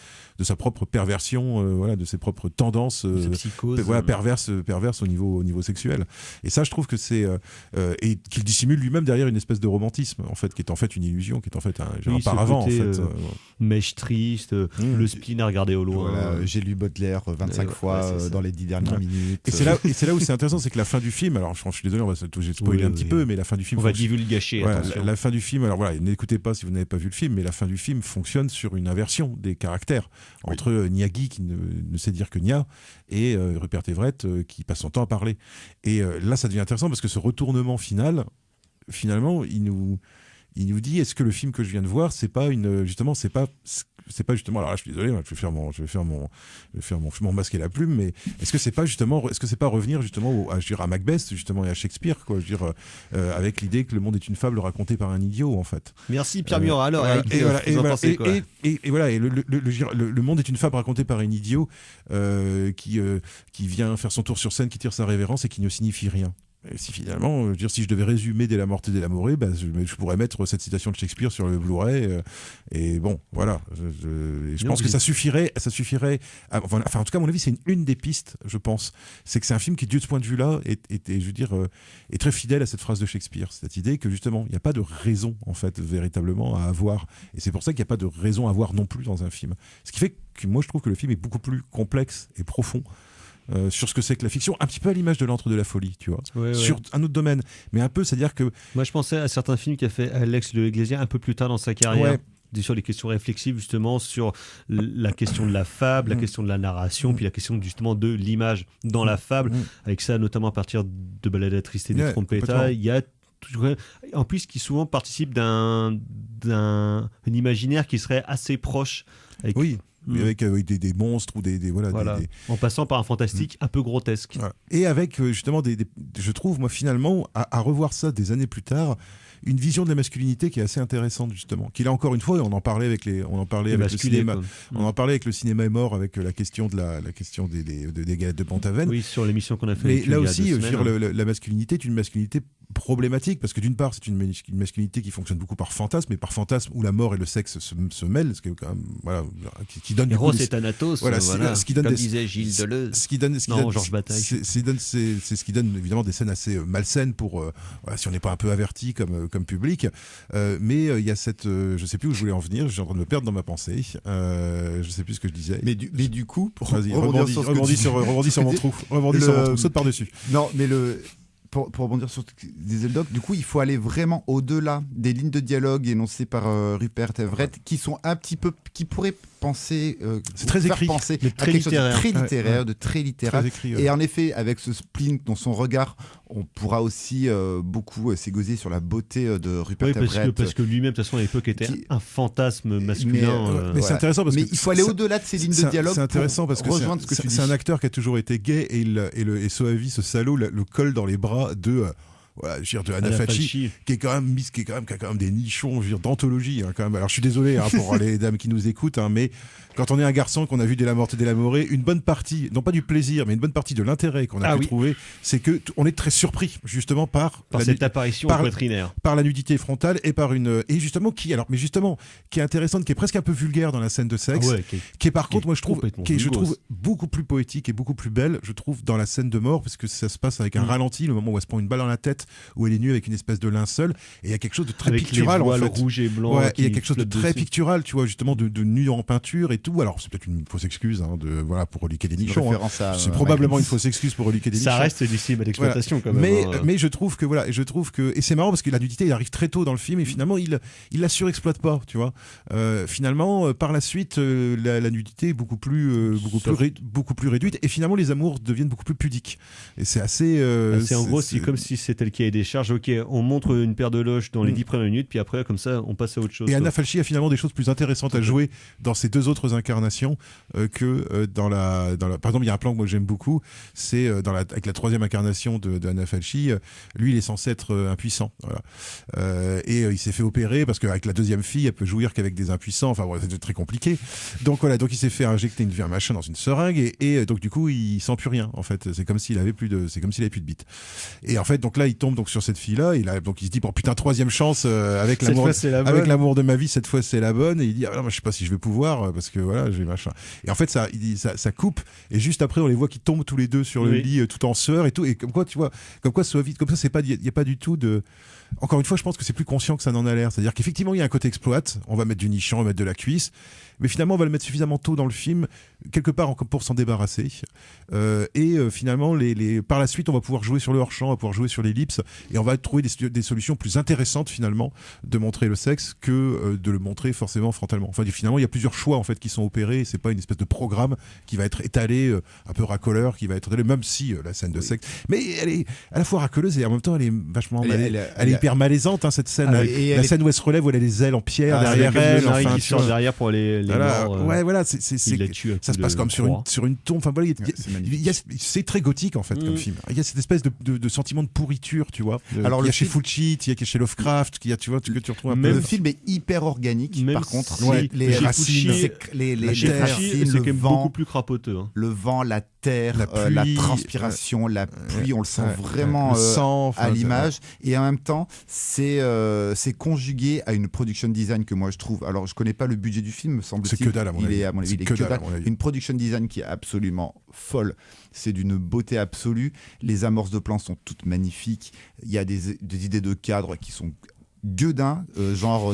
propre perversion, voilà, de ses propres tendances psychose, perverses au niveau sexuel. Et ça je trouve que c'est et qu'il dissimule lui-même derrière une espèce de romantisme en fait qui est en fait une illusion, qui est en fait un paravent en fait. Mèche triste, le spleen à regarder au loin. Voilà, j'ai lu Baudelaire 25 fois dans les 10 dernières minutes. Et c'est là où c'est intéressant, c'est que la fin du film, alors je suis désolé, j'ai spoilé un petit peu, mais la fin du film, on va divulgacher, attention. La fin du film, alors voilà, n'écoutez pas si vous n'avez pas vu le film, mais la fin du film fonctionne sur une inversion des caractères entre Nyagi qui ne sait dire que Nya et Rupert Everett qui passe son temps à parler. Et là ça devient intéressant parce que ce retournement final, finalement, il il nous dit, est-ce que le film que je viens de voir, c'est pas justement, alors là, je suis désolé, je vais faire mon masque et la plume, mais est-ce que c'est pas revenir justement à Macbeth, justement, et à Shakespeare, quoi, je veux dire, avec l'idée que le monde est une fable racontée par un idiot, en fait. Merci Pierre Murat. Alors, voilà, Eric, vous en pensez quoi ? et le monde est une fable racontée par un idiot qui vient faire son tour sur scène, qui tire sa révérence et qui ne signifie rien. Et si finalement, si je devais résumer Dès la Morte et Dès l'Amoré, je pourrais mettre cette citation de Shakespeare sur le Blu-ray. Et bon, voilà. Je pense que ça suffirait. Enfin, en tout cas, à mon avis, c'est une des pistes, je pense. C'est que c'est un film qui, de ce point de vue-là, est très fidèle à cette phrase de Shakespeare. Cette idée que justement, il n'y a pas de raison, en fait, véritablement à avoir. Et c'est pour ça qu'il n'y a pas de raison à avoir non plus dans un film. Ce qui fait que moi, je trouve que le film est beaucoup plus complexe et profond. Sur ce que c'est que la fiction, un petit peu à l'image de L'Antre de la Folie, tu vois, sur un autre domaine, mais un peu, c'est-à-dire que... Moi, je pensais à certains films qu'a fait Alex de l'Iglesia un peu plus tard dans sa carrière, sur les questions réflexives, justement, sur la question de la fable, la question de la narration, puis la question justement de l'image dans la fable, avec ça, notamment à partir de Ballade attristée des Trompettas, il y a en plus qui souvent participe d'un imaginaire qui serait assez proche avec... Oui. Avec des monstres ou en passant par un fantastique un peu grotesque. Voilà. Et avec justement je trouve moi finalement à revoir ça des années plus tard, une vision de la masculinité qui est assez intéressante justement. Qui là encore une fois, on en parlait avec le cinéma. On en parlait avec Le cinéma est mort, avec la question des galettes de Pont-Aven. Oui, sur l'émission qu'on a fait. Mais là aussi, la masculinité est une masculinité problématique, parce que d'une part c'est une masculinité qui fonctionne beaucoup par fantasme, mais par fantasme où la mort et le sexe se mêlent, ce qui est quand même qui donne Eros et Thanatos, ce qui donne comme disait Gilles Deleuze, Georges Bataille, c'est ce qui donne évidemment des scènes assez malsaines pour si on n'est pas un peu averti comme public, mais il y a cette je sais plus où je voulais en venir, je suis en train de me perdre dans ma pensée, je sais plus ce que je disais, mais du coup rebondis sur mon trou, saute par dessus. Non, mais pour rebondir sur ce que disait le doc, du coup, il faut aller vraiment au-delà des lignes de dialogue énoncées par Rupert Everett, qui sont un petit peu, qui pourraient penser, c'est très écrit, penser mais à quelque chose de très littéraire, de très littéraire. Très écrit, Et en effet, avec ce spleen dans son regard, on pourra aussi beaucoup s'égosier sur la beauté de Rupert Everett. Parce que lui-même, de toute façon, à l'époque, était un fantasme masculin. Mais c'est intéressant parce que il faut aller au-delà de ces lignes de dialogue. C'est intéressant parce que c'est un acteur qui a toujours été gay et Soavi, ce salaud, le colle dans les bras de Anna Fachi, qui a quand même des nichons, d'anthologie, quand même. Alors je suis désolé pour les dames qui nous écoutent, mais quand on est un garçon qu'on a vu Dès la Morte et Dès l'Amoré, une bonne partie, non pas du plaisir, mais une bonne partie de l'intérêt qu'on a pu trouver, c'est que on est très surpris justement par cette apparition poitrinaire, par la nudité frontale et par qui est intéressante, qui est presque un peu vulgaire dans la scène de sexe, qui est par contre, moi je trouve beaucoup plus poétique et beaucoup plus belle, je trouve, dans la scène de mort, parce que ça se passe avec un ralenti, le moment où elle se prend une balle dans la tête, où elle est nue avec une espèce de linceul, et il y a quelque chose de très pictural, en fait, rouge et blanc, il y a quelque chose de très pictural, tu vois, justement de nu en peinture et tout. Alors c'est peut-être une fausse excuse pour reliquer des nichons, c'est probablement une fausse excuse pour reliquer des nichons, ça reste du cinéma d'exploitation quand même, mais je trouve que et c'est marrant parce que la nudité, il arrive très tôt dans le film et finalement il la surexploite pas, tu vois. Finalement par la suite la nudité est beaucoup plus réduite, et finalement les amours deviennent beaucoup plus pudiques, et c'est assez en gros c'est comme si c'était le cahier des charges. Ok, on montre une paire de loges dans les 10 premières minutes, puis après comme ça on passe à autre chose. Et Anna Falchi a finalement des choses plus intéressantes à jouer dans ces deux autres incarnations que dans la par exemple il y a un plan que moi j'aime beaucoup, c'est avec la troisième incarnation de Anna Falchi, lui il est censé être impuissant, et il s'est fait opérer parce qu'avec la deuxième fille elle peut jouir qu'avec des impuissants, c'est très compliqué, donc il s'est fait injecter un machin dans une seringue, et donc du coup il sent plus rien, en fait c'est comme s'il avait plus de bite, et en fait donc là il tombe sur cette fille là, donc il se dit bon putain, troisième chance, avec l'amour de ma vie, cette fois c'est la bonne, et il dit je sais pas si je vais pouvoir, parce que j'ai machin, et en fait ça coupe, et juste après on les voit qui tombent tous les deux sur le lit, tout en sueur et tout, et comme quoi soit vite comme ça, c'est pas, il y a pas du tout de, encore une fois je pense que c'est plus conscient que ça n'en a l'air, c'est-à-dire qu'effectivement il y a un côté exploite, on va mettre du nichon, on va mettre de la cuisse, mais finalement on va le mettre suffisamment tôt dans le film, quelque part pour s'en débarrasser, et finalement par la suite on va pouvoir jouer sur le hors-champ, on va pouvoir jouer sur l'ellipse, ellipse, et on va trouver des solutions plus intéressantes finalement de montrer le sexe que de le montrer forcément frontalement. Enfin, finalement, il y a plusieurs choix en fait qui sont opérés. C'est pas une espèce de programme qui va être étalé un peu racoleur, qui va être étalé, même si la scène de sexe, mais elle est à la fois racoleuse et en même temps elle est vachement, elle est hyper malaisante hein, cette scène. La scène où elle se relève, où elle a des ailes en pierre derrière elle, enfin, qui sort derrière pour les voilà, morts, ouais, voilà, il la tue ça se passe comme sur une tombe. Enfin voilà, c'est très gothique en fait comme film. Il y a cette espèce de sentiment de pourriture, tu vois. Alors il y a chez Fulci, il y a chez Lovecraft, tu vois, que tu retrouves un peu. Le film est hyper organique, par contre. Les racines, les racines, c'est quand même beaucoup plus crapoteux. Hein. Le vent, la terre, la transpiration, la pluie, on le sent vraiment le sang, à l'image. Et en même temps, c'est conjugué à une production design que moi je trouve. Alors, je connais pas le budget du film, me semble-t-il. C'est que dalle à mon avis. Il est que dalle. Une production design qui est absolument folle. C'est d'une beauté absolue. Les amorces de plans sont toutes magnifiques. Il y a des idées de cadre qui sont gueudins, genre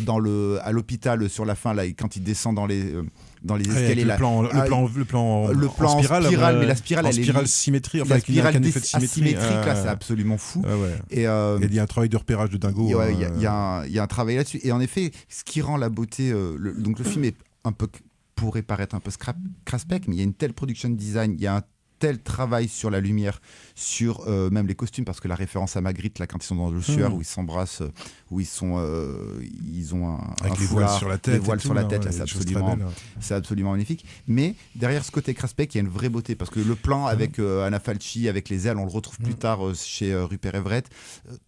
à l'hôpital sur la fin là, quand il descend dans les escaliers là, le plan en spirale, mais la spirale en spirale symétrique, enfin la spirale symétrique là, c'est absolument fou. Et il y a un travail de repérage de dingo. Il y a un travail là-dessus, et en effet ce qui rend la beauté, donc le film est un peu, pourrait paraître un peu craspec, mais il y a une telle production design, il y a un tel travail sur la lumière, sur même les costumes, parce que la référence à Magritte là, quand ils sont dans le sueur, où ils s'embrassent, où ils ont avec les voiles sur la tête, là, c'est absolument magnifique. Mais derrière ce côté craspec, il y a une vraie beauté, parce que le plan avec Anna Falchi, avec les ailes, on le retrouve plus tard chez Rupert Everett.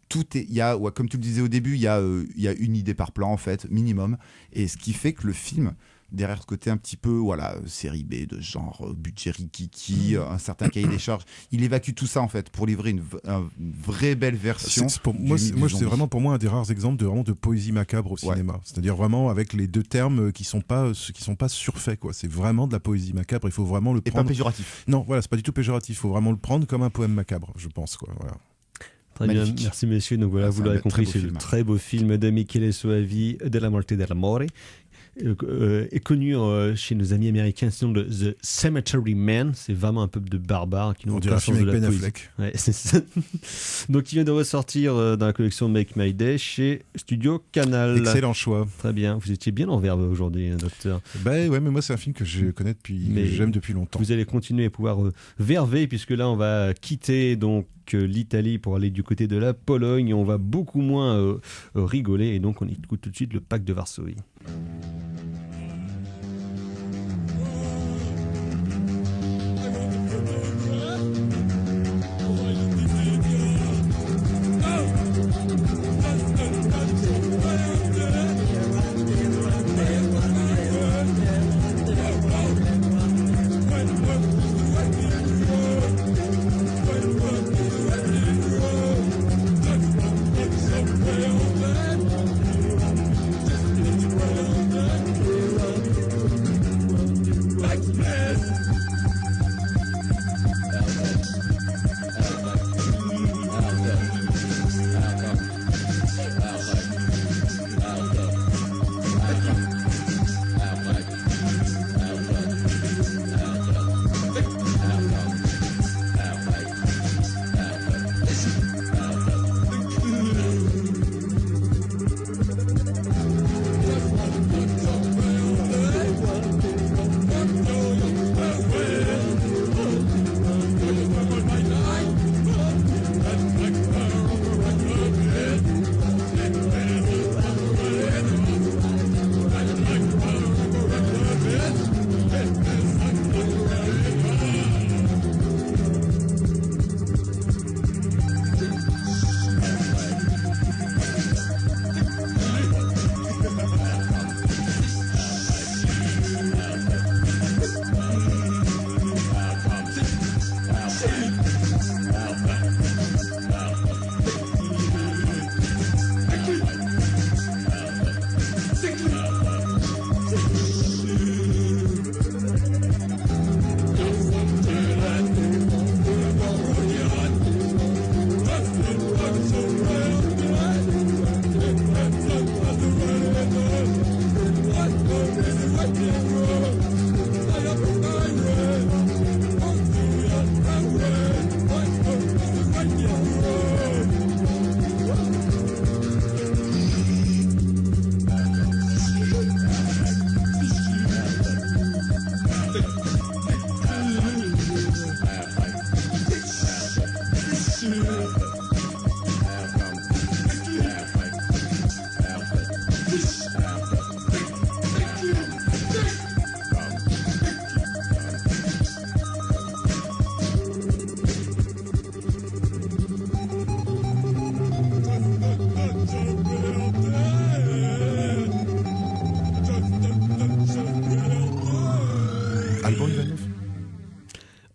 Tout est, comme tu le disais au début, il y a une idée par plan en fait, minimum, et ce qui fait que le film, derrière ce côté un petit peu série B de genre budget rikiki, un certain cahier des charges, il évacue tout ça en fait pour livrer une vraie belle version. C'est vraiment pour moi un des rares exemples de poésie macabre au cinéma. C'est-à-dire vraiment avec les deux termes qui sont pas surfaits quoi. C'est vraiment de la poésie macabre. Il faut vraiment le prendre. Et pas péjoratif. Non, voilà, c'est pas du tout péjoratif. Il faut vraiment le prendre comme un poème macabre, je pense quoi. Voilà. Très magnifique. Bien, merci messieurs. Donc voilà, vous l'aurez compris, c'est le très beau film de Michele Soavi, De la Morte dell'Amore. Est connu chez nos amis américains sous le nom de The Cemetery Man. C'est vraiment un peuple de barbares qui n'ont aucun sens de la poésie. Ouais, c'est ça. Donc il vient de ressortir dans la collection Make My Day chez Studio Canal. Excellent choix. Très bien, vous étiez bien en verve aujourd'hui, docteur. Ouais, mais moi c'est un film que je connais que j'aime depuis longtemps. Vous allez continuer à pouvoir verver, puisque là on va quitter donc l'Italie pour aller du côté de la Pologne. On va beaucoup moins rigoler, et donc on écoute tout de suite le Pacte de Varsovie.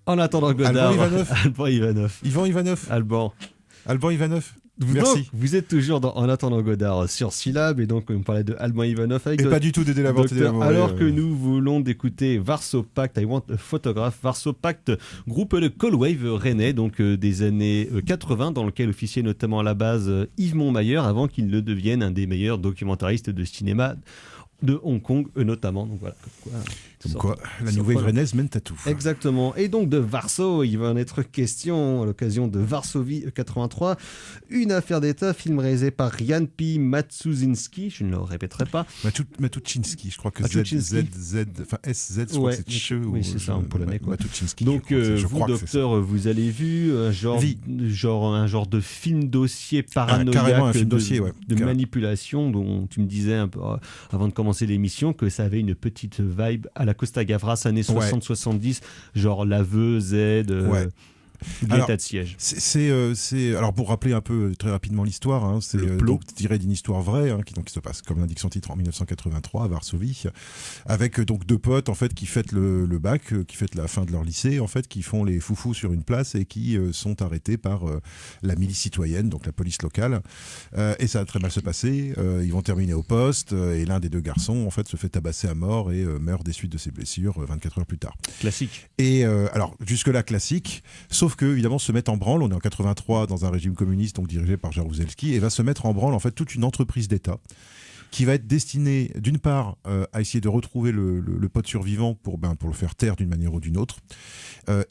En attendant Godard, Alban Ivanov. Ivan Ivanov. Alban Ivanov. Donc, Merci. vous êtes toujours dans En attendant Godard sur Syllab, et donc on parlait de Alban Ivanov avec Et pas du tout d'aider la Docteur, alors que nous voulons d'écouter Warsaw Pact, I Want a Photograph. Warsaw Pact, groupe de Cold Wave rennais, donc des années 80, dans lequel officiait notamment à la base Yves Montmayer, avant qu'il ne devienne un des meilleurs documentaristes de cinéma de Hong Kong notamment. Donc voilà, comme quoi la nouvelle rennaise mène à tout. Exactement. Et donc de Warsaw, il va en être question à l'occasion de Varsovie 83, une affaire d'État, film réalisé par Jan P. Matuszynski, je ne le répéterai pas. Matuszynski, je crois que Matuszynski. enfin SZ, je crois que c'est Tche. Oui, c'est ça, en polonais. Matuszynski. Donc vous, docteur, vous avez vu un genre de film dossier paranoïaque, film dossier, ouais. de manipulation, dont tu me disais un peu avant de commencer l'émission que ça avait une petite vibe à la Costa Gavras années 60-70, genre l'aveu, Z, l'état de siège. C'est alors pour rappeler un peu très rapidement l'histoire, hein, c'est donc tiré d'une histoire vraie, hein, qui se passe comme l'indique son titre en 1983 à Varsovie, avec donc deux potes en fait qui fêtent le bac, qui fêtent la fin de leur lycée en fait, qui font les foufous sur une place et qui sont arrêtés par la milice citoyenne, donc la police locale, et ça va très mal se passer. Ils vont terminer au poste et l'un des deux garçons en fait se fait tabasser à mort et meurt des suites de ses blessures 24 heures plus tard. Classique. Et alors jusque là classique, sauf que évidemment se mettent en branle, on est en 83 dans un régime communiste donc dirigé par Jaruzelski, et va se mettre en branle en fait toute une entreprise d'État qui va être destinée d'une part à essayer de retrouver le pote survivant pour le faire taire d'une manière ou d'une autre,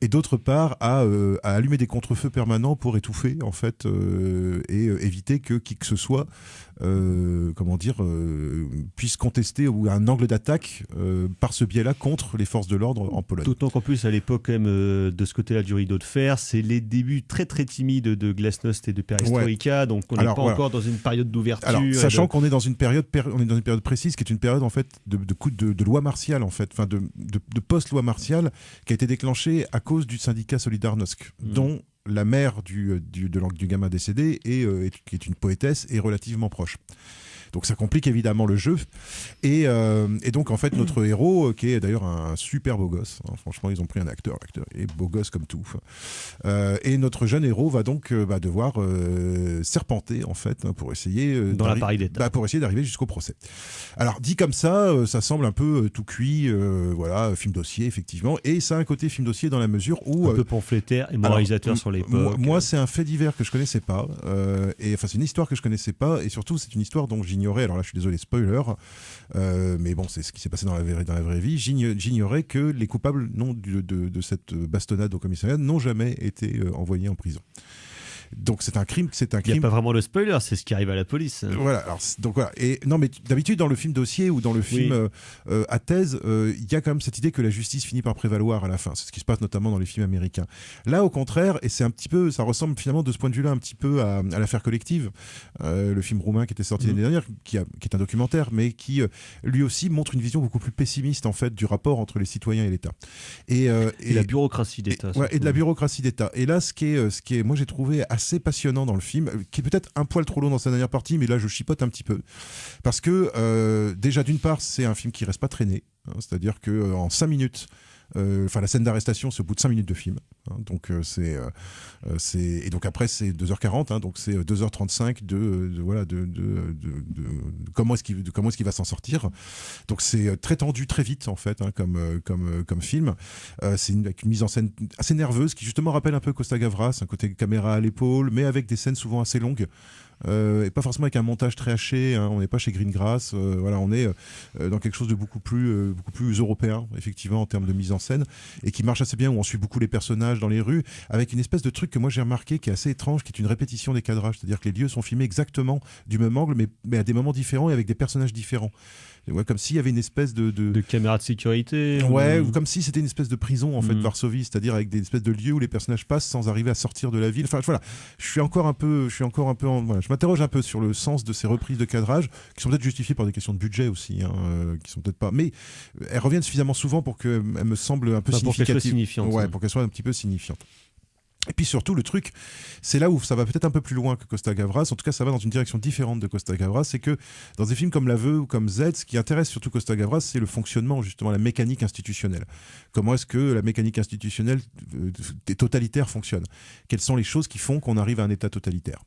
et d'autre part à allumer des contre-feux permanents pour étouffer en fait et éviter que qui que ce soit puisse contester ou un angle d'attaque par ce biais-là contre les forces de l'ordre en Pologne. D'autant qu'en plus à l'époque même de ce côté-là du rideau de fer, c'est les débuts très très timides de Glasnost et de Perestroïka, donc on n'est pas encore dans une période d'ouverture. Alors sachant qu'on est dans une période précise qui est une période en fait de loi martiale en fait, enfin de post-loi martiale qui a été déclenchée à cause du syndicat Solidarnosc, dont la mère du gamin décédé qui est une poétesse est relativement proche. Donc ça complique évidemment le jeu. Et donc en fait notre héros, qui est d'ailleurs un super beau gosse, hein, franchement ils ont pris un l'acteur est beau gosse comme tout. Et notre jeune héros va donc devoir serpenter en fait pour essayer dans l'appareil d'État. Pour essayer d'arriver jusqu'au procès. Alors dit comme ça, ça semble un peu tout cuit, voilà, film dossier effectivement. Et ça a un côté film dossier dans la mesure où un peu pamphlétaire et moralisateur sur l'époque. Moi c'est un fait divers que je connaissais pas. Et enfin c'est une histoire que je connaissais pas. Et surtout c'est une histoire dont j'ignorais, alors là je suis désolé spoiler, mais bon c'est ce qui s'est passé dans la vraie vie, j'ignorais que les coupables de cette bastonnade au commissariat n'ont jamais été envoyés en prison. Donc c'est un crime. Il n'y a pas vraiment le spoiler, c'est ce qui arrive à la police. Voilà. Alors donc voilà. Et non, mais d'habitude dans le film dossier ou dans le film à thèse, il y a quand même cette idée que la justice finit par prévaloir à la fin. C'est ce qui se passe notamment dans les films américains. Là, au contraire, et c'est un petit peu, ça ressemble finalement de ce point de vue-là un petit peu à l'affaire collective, le film roumain qui était sorti l'année dernière, qui est un documentaire, mais qui lui aussi montre une vision beaucoup plus pessimiste en fait du rapport entre les citoyens et l'État. Et la bureaucratie d'État. Et de la bureaucratie d'État. Et là, ce qui est, moi j'ai trouvé assez passionnant dans le film, qui est peut-être un poil trop long dans sa dernière partie, mais là je chipote un petit peu, parce que déjà d'une part c'est un film qui reste pas traîné, hein, c'est-à-dire que en 5 minutes, la scène d'arrestation c'est au bout de 5 minutes de film, hein, donc et donc après c'est 2h40, hein, donc c'est 2h35 de comment est-ce qu'il va s'en sortir. Donc c'est très tendu très vite en fait, hein, comme film. C'est avec une mise en scène assez nerveuse qui justement rappelle un peu Costa Gavras, un côté caméra à l'épaule, mais avec des scènes souvent assez longues. Et pas forcément avec un montage très haché, hein, on n'est pas chez Greengrass, voilà, on est dans quelque chose de beaucoup plus européen effectivement en termes de mise en scène, et qui marche assez bien, où on suit beaucoup les personnages dans les rues, avec une espèce de truc que moi j'ai remarqué qui est assez étrange, qui est une répétition des cadrages, c'est-à-dire que les lieux sont filmés exactement du même angle, mais à des moments différents et avec des personnages différents. Ouais, comme s'il y avait une espèce de caméra de sécurité. Ouais, ou comme si c'était une espèce de prison en fait, Varsovie, c'est-à-dire avec des espèces de lieux où les personnages passent sans arriver à sortir de la ville. Enfin voilà, je suis encore un peu voilà, je m'interroge un peu sur le sens de ces reprises de cadrage qui sont peut-être justifiées par des questions de budget aussi, hein, qui sont peut-être pas, mais elles reviennent suffisamment souvent pour qu'elles me semblent un peu significatives. Pour qu'elles soient signifiantes. Ouais, pour qu'elles soient un petit peu signifiantes. Et puis surtout, le truc, c'est là où ça va peut-être un peu plus loin que Costa Gavras. En tout cas, ça va dans une direction différente de Costa Gavras. C'est que dans des films comme L'Aveu ou comme Z, ce qui intéresse surtout Costa Gavras, c'est le fonctionnement, justement, la mécanique institutionnelle. Comment est-ce que la mécanique institutionnelle totalitaire fonctionne ? Quelles sont les choses qui font qu'on arrive à un état totalitaire ?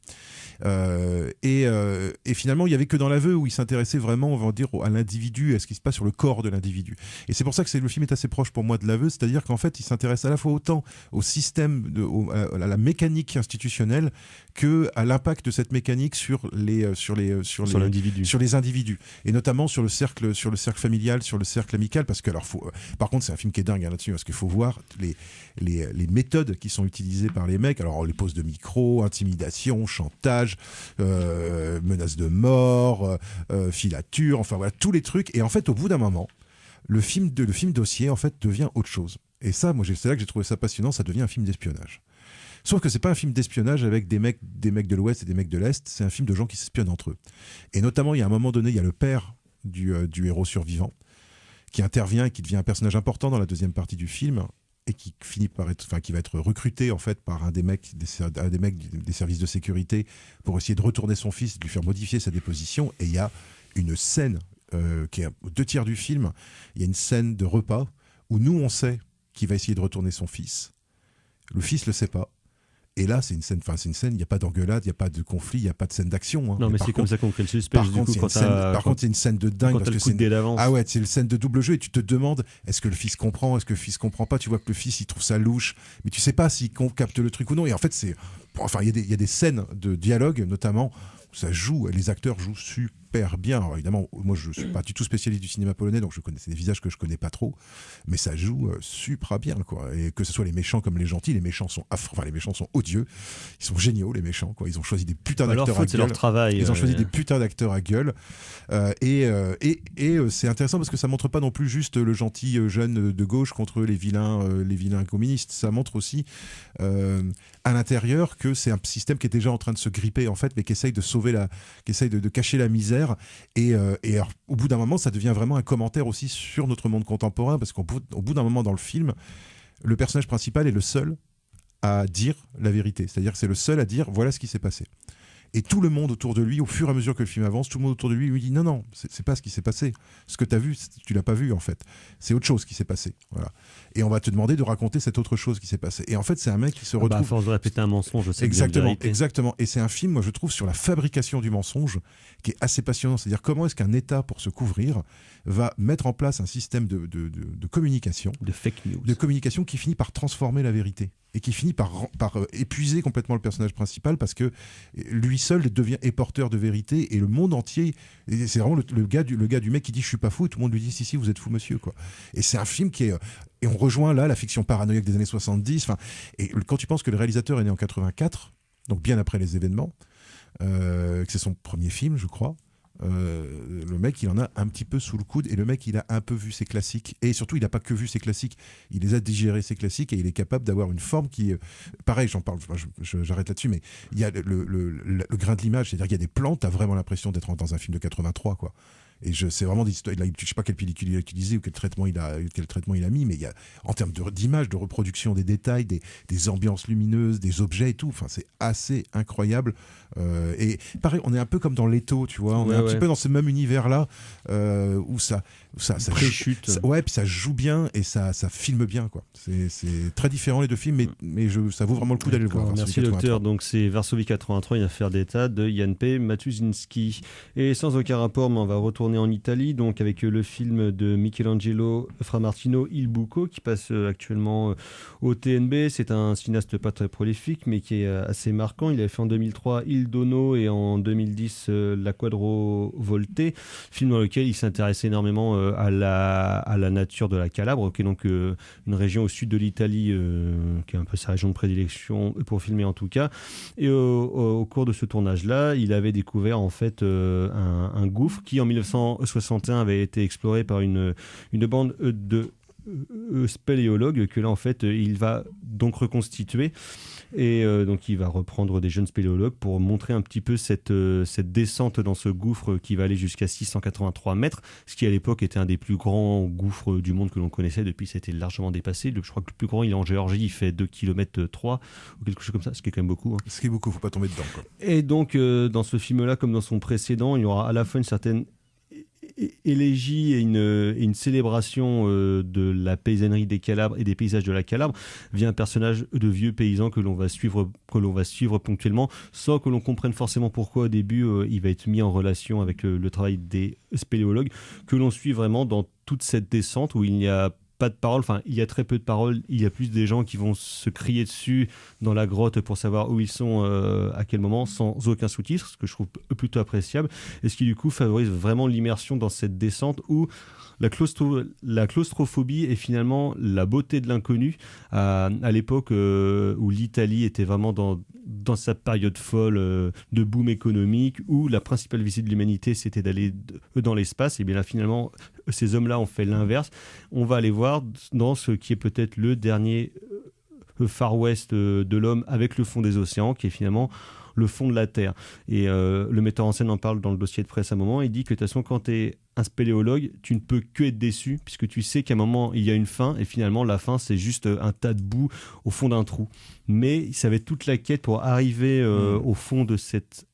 Et finalement, il n'y avait que dans L'Aveu où il s'intéressait vraiment, on va dire, à l'individu, à ce qui se passe sur le corps de l'individu. Et c'est pour ça que le film est assez proche pour moi de L'Aveu, c'est-à-dire qu'en fait, il s'intéresse à la fois autant au système, à la mécanique institutionnelle, que à l'impact de cette mécanique sur les individus, et notamment sur le cercle familial, sur le cercle amical, parce que par contre, c'est un film qui est dingue là-dessus, parce qu'il faut voir les méthodes qui sont utilisées par les mecs. Alors, les poses de micro, intimidation, chantage, menaces de mort, filature, enfin voilà, tous les trucs. Et en fait, au bout d'un moment, le film dossier en fait devient autre chose. Et ça, moi, c'est là que j'ai trouvé ça passionnant. Ça devient un film d'espionnage. Sauf que c'est pas un film d'espionnage avec des mecs de l'Ouest et des mecs de l'Est. C'est un film de gens qui s'espionnent entre eux. Et notamment, il y a un moment donné, il y a le père du héros survivant qui intervient et qui devient un personnage important dans la deuxième partie du film, et qui va être recruté en fait par un des mecs des services de sécurité pour essayer de retourner son fils, de lui faire modifier sa déposition. Et il y a une scène qui est aux 2/3 du film. Il y a une scène de repas où nous on sait qu'il va essayer de retourner son fils. Le fils le sait pas. Et là, c'est une scène, il n'y a pas d'engueulade, il n'y a pas de conflit, il n'y a pas de scène d'action. Hein. Non, mais c'est comme ça qu'on crée le suspense. Par contre, c'est une scène de dingue. Quand t'as le coup de dé d'avance. Ah ouais, c'est une scène de double jeu et tu te demandes, est-ce que le fils comprend, est-ce que le fils comprend pas. Tu vois que le fils, il trouve ça louche, mais tu sais pas s'il capte le truc ou non. Et en fait, il y a des scènes de dialogue, notamment, où ça joue, les acteurs jouent super bien. Alors évidemment, moi je suis pas du tout spécialiste du cinéma polonais, donc c'est des visages que je connais pas trop, mais ça joue super bien, quoi. Et que ce soit les méchants comme les gentils, les méchants sont les méchants sont odieux, ils sont géniaux les méchants, quoi. Ils ont choisi des putains d'acteurs à gueule. C'est leur travail. Ils ont choisi des putains d'acteurs à gueule. Et c'est intéressant parce que ça montre pas non plus juste le gentil jeune de gauche contre les vilains communistes. Ça montre aussi à l'intérieur que c'est un système qui est déjà en train de se gripper en fait, mais qui essaye de qui essaye de cacher la misère. Et alors, au bout d'un moment, ça devient vraiment un commentaire aussi sur notre monde contemporain, parce qu'au bout d'un moment dans le film, le personnage principal est le seul à dire la vérité. C'est-à-dire que c'est le seul à dire voilà ce qui s'est passé. Et tout le monde autour de lui, au fur et à mesure que le film avance, tout le monde autour de lui lui dit non, c'est pas ce qui s'est passé. Ce que tu as vu, tu l'as pas vu en fait. C'est autre chose qui s'est passé. Voilà. Et on va te demander de raconter cette autre chose qui s'est passée. Et en fait, c'est un mec qui se retrouve. À force de répéter un mensonge, c'est exactement. Et c'est un film, moi je trouve, sur la fabrication du mensonge qui est assez passionnant. C'est-à-dire comment est-ce qu'un État, pour se couvrir, va mettre en place un système de communication, de fake news, de communication qui finit par transformer la vérité et qui finit par épuiser complètement le personnage principal, parce que lui seul est porteur de vérité, et le monde entier, et c'est vraiment le gars du mec qui dit je suis pas fou, et tout le monde lui dit si vous êtes fou monsieur, quoi. Et c'est un film qui est et on rejoint là la fiction paranoïaque des années 70. Et quand tu penses que le réalisateur est né en 84, donc bien après les événements, que c'est son premier film je crois, le mec il en a un petit peu sous le coude, et le mec il a un peu vu ses classiques, et surtout il n'a pas que vu ses classiques, il les a digérés ses classiques, et il est capable d'avoir une forme qui pareil, j'en parle, j'arrête là-dessus, mais il y a le grain de l'image, c'est-à-dire qu'il y a des plans, t'as vraiment l'impression d'être dans un film de 83, quoi. Et c'est vraiment des histoires. Je sais pas quelle pellicule il a utilisé ou quel traitement il a mis, mais il y a, en termes d'image, de reproduction des détails, des ambiances lumineuses, des objets et tout. Enfin, c'est assez incroyable. Et pareil, on est un peu comme dans Leto, tu vois. On est un petit peu dans ce même univers-là où ça pré-chute. Puis ça joue bien et ça filme bien, quoi. C'est très différent les deux films, mais ça vaut vraiment le coup d'aller le voir. Merci l'auteur. Donc c'est Varsovie 83, une affaire d'État de Jan P. Matuszynski. Et sans aucun rapport, mais on va retourner en Italie, donc avec le film de Michelangelo Framartino, Il Buco, qui passe actuellement au TNB. C'est un cinéaste pas très prolifique, mais qui est assez marquant. Il avait fait en 2003 Il Dono et en 2010 La Quadro Volte, film dans lequel il s'intéressait énormément à la nature de la Calabre, qui est donc une région au sud de l'Italie, qui est un peu sa région de prédilection pour filmer en tout cas. Et au cours de ce tournage-là, il avait découvert en fait un gouffre qui en 1961 avait été exploré par une bande de spéléologue que là en fait il va donc reconstituer et donc il va reprendre des jeunes spéléologues pour montrer un petit peu cette descente dans ce gouffre qui va aller jusqu'à 683 mètres, ce qui à l'époque était un des plus grands gouffres du monde que l'on connaissait. Depuis ça a été largement dépassé. Je crois que le plus grand il est en Géorgie, il fait 2 km 3 ou quelque chose comme ça, ce qui est quand même beaucoup, hein. Ce qui est beaucoup, faut pas tomber dedans, quoi. Et donc dans ce film là comme dans son précédent, il y aura à la fois une certaine élégie et une célébration de la paysannerie des Calabres et des paysages de la Calabre via un personnage de vieux paysan que l'on va suivre ponctuellement sans que l'on comprenne forcément pourquoi au début il va être mis en relation avec le travail des spéléologues, que l'on suit vraiment dans toute cette descente où il n'y a pas de paroles, enfin il y a très peu de paroles, il y a plus des gens qui vont se crier dessus dans la grotte pour savoir où ils sont à quel moment, sans aucun sous-titre, ce que je trouve plutôt appréciable, et ce qui du coup favorise vraiment l'immersion dans cette descente où la claustrophobie est finalement la beauté de l'inconnu à l'époque où l'Italie était vraiment dans sa période folle de boom économique, où la principale visite de l'humanité c'était d'aller dans l'espace. Et bien là finalement ces hommes-là ont fait l'inverse. On va aller voir dans ce qui est peut-être le dernier Far West de l'homme avec le fond des océans, qui est finalement le fond de la Terre. Et le metteur en scène en parle dans le dossier de presse à un moment. Il dit que de toute façon, quand tu es un spéléologue, tu ne peux que être déçu, puisque tu sais qu'à un moment, il y a une fin, et finalement, la fin, c'est juste un tas de boue au fond d'un trou. Mais ça va être toute la quête pour arriver au fond de cet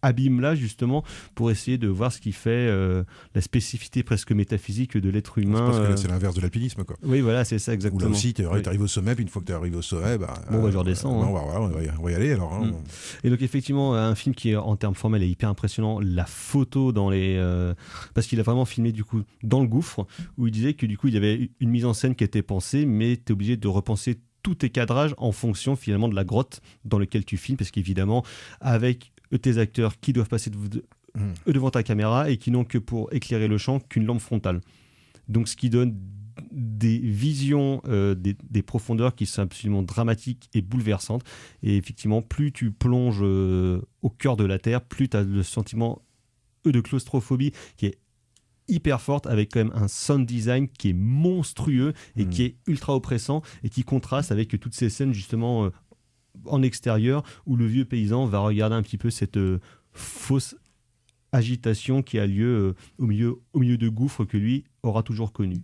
abîme-là, justement, pour essayer de voir ce qui fait la spécificité presque métaphysique de l'être humain. Parce que là, c'est l'inverse de l'alpinisme, quoi. Oui, voilà, c'est ça, exactement. Où là aussi, tu arrives au sommet, puis une fois que tu arrives au sommet, je redescends. On va y aller, alors. Hein. Et donc, effectivement, un film qui, en termes formels, est hyper impressionnant. La photo dans les... parce qu'il a vraiment filmé, du coup, dans le gouffre, où il disait que, du coup, il y avait une mise en scène qui était pensée, mais tu es obligé de repenser tous tes cadrages en fonction, finalement, de la grotte dans laquelle tu filmes, parce qu'évidemment, avec tes acteurs qui doivent passer devant ta caméra et qui n'ont que pour éclairer le champ qu'une lampe frontale. Donc ce qui donne des visions, des profondeurs qui sont absolument dramatiques et bouleversantes. Et effectivement, plus tu plonges au cœur de la Terre, plus tu as le sentiment de claustrophobie qui est hyper forte, avec quand même un sound design qui est monstrueux et qui est ultra oppressant et qui contraste avec toutes ces scènes justement en extérieur où le vieux paysan va regarder un petit peu cette fausse agitation qui a lieu au milieu de gouffres que lui aura toujours connu.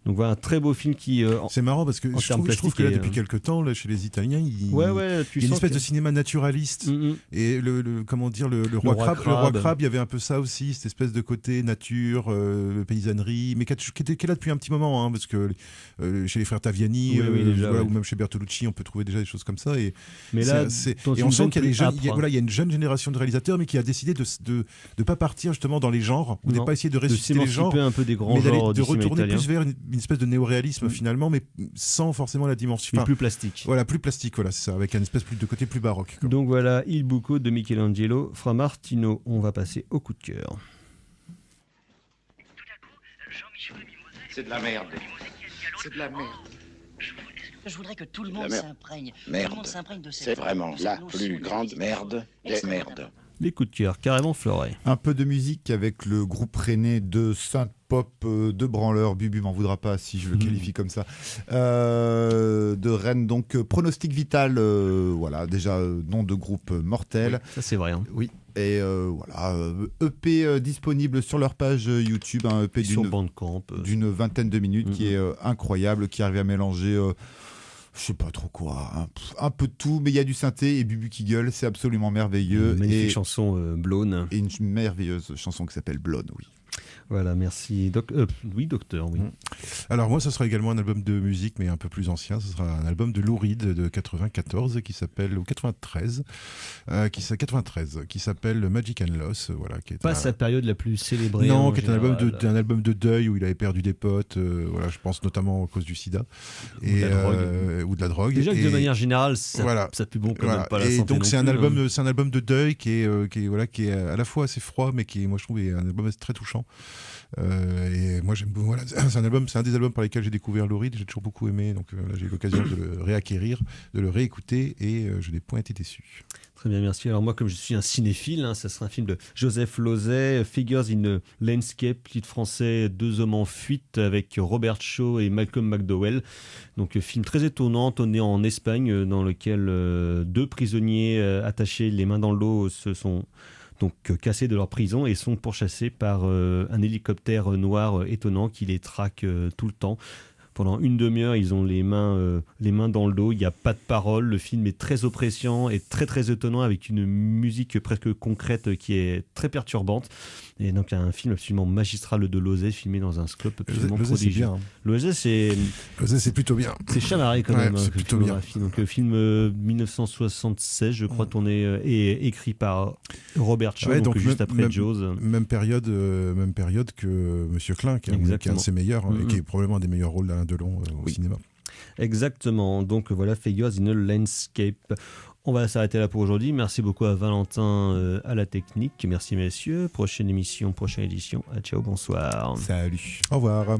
Donc voilà, un très beau film qui... c'est marrant parce que je trouve que là, depuis quelques temps, là, chez les Italiens, il y a une espèce de cinéma naturaliste. Et le roi crabe, il y avait un peu ça aussi, cette espèce de côté nature, paysannerie, mais qui est là depuis un petit moment, hein, parce que chez les frères Taviani, ou même chez Bertolucci, on peut trouver déjà des choses comme ça. Mais là, et on sent qu'il y a des jeunes, il y a une jeune génération de réalisateurs, mais qui a décidé de pas partir justement dans les genres, ou de pas essayer de ressusciter les genres, un peu des grands mais genres de retourner italiens. plus vers une espèce de néoréalisme finalement, mais sans forcément la dimension. Mais plus plastique. Voilà, plus plastique, voilà, c'est ça, avec un espèce de côté plus baroque. Donc voilà, Il Bucco de Michelangelo Fra Martino. On va passer au coup de cœur. C'est de la merde. C'est de la merde. Je voudrais que tout le monde s'imprègne. Merde. Tout le monde s'imprègne de cette C'est vraiment la notion plus de grande merde des merdes. Les coups de cœur, carrément florés. Un peu de musique avec le groupe rennais de synth-pop de branleurs. Bubu m'en voudra pas si je le qualifie comme ça. De Rennes, donc Pronostic Vital. Voilà, déjà nom de groupe mortel. Oui, ça c'est vrai. Hein. Oui. Et voilà, EP disponible sur leur page YouTube, un EP d'une vingtaine de minutes qui est incroyable, qui arrive à mélanger... je sais pas trop quoi, un peu de tout, mais il y a du synthé et Bubu qui gueule, c'est absolument merveilleux. Une magnifique chanson Blonde. Et une merveilleuse chanson qui s'appelle Blonde, oui. Voilà, merci. Oui, docteur, oui. Alors moi, ce sera également un album de musique, mais un peu plus ancien. Ce sera un album de Lou Reed de 94 qui s'appelle, ou 93, qui s'appelle Magic and Loss. Voilà, qui est pas sa période la plus célébrée. Non, qui est un album de deuil où il avait perdu des potes. Voilà, je pense notamment à cause du sida ou de la drogue. Déjà que de manière générale, ça pue bon quand même pas la santé. Et donc c'est un album de deuil qui est à la fois assez froid, mais qui, moi je trouve, est un album très touchant. Et moi j'aime, voilà, c'est un des albums par lesquels j'ai découvert Lou Reed, j'ai toujours beaucoup aimé, donc là j'ai eu l'occasion de le réacquérir, de le réécouter, et je n'ai point été déçu. Très bien, merci. Alors moi, comme je suis un cinéphile, ça sera un film de Joseph Losey, Figures in a Landscape, titre français Deux hommes en fuite, avec Robert Shaw et Malcolm McDowell. Donc film très étonnant, tourné en Espagne, dans lequel deux prisonniers attachés les mains dans le dos se sont donc cassés de leur prison et sont pourchassés par un hélicoptère noir étonnant qui les traque tout le temps. Pendant une demi-heure, ils ont les mains dans le dos, il n'y a pas de parole, le film est très oppressant et très très étonnant avec une musique presque concrète qui est très perturbante. Et donc un film absolument magistral de Losey, filmé dans un scope absolument prodigieux. Losey, c'est plutôt bien. C'est chamarré quand même. C'est plutôt bien. Donc film 1976, je crois, tourné et écrit par Robert Shaw, donc juste après Jaws. Même période que Monsieur Klein, qui est un de ses meilleurs, et qui est probablement un des meilleurs rôles d'Alain Delon au cinéma. Exactement. Donc voilà, Figures in a Landscape. On va s'arrêter là pour aujourd'hui. Merci beaucoup à Valentin à la technique. Merci messieurs. Prochaine émission, prochaine édition. Ciao, bonsoir. Salut. Au revoir.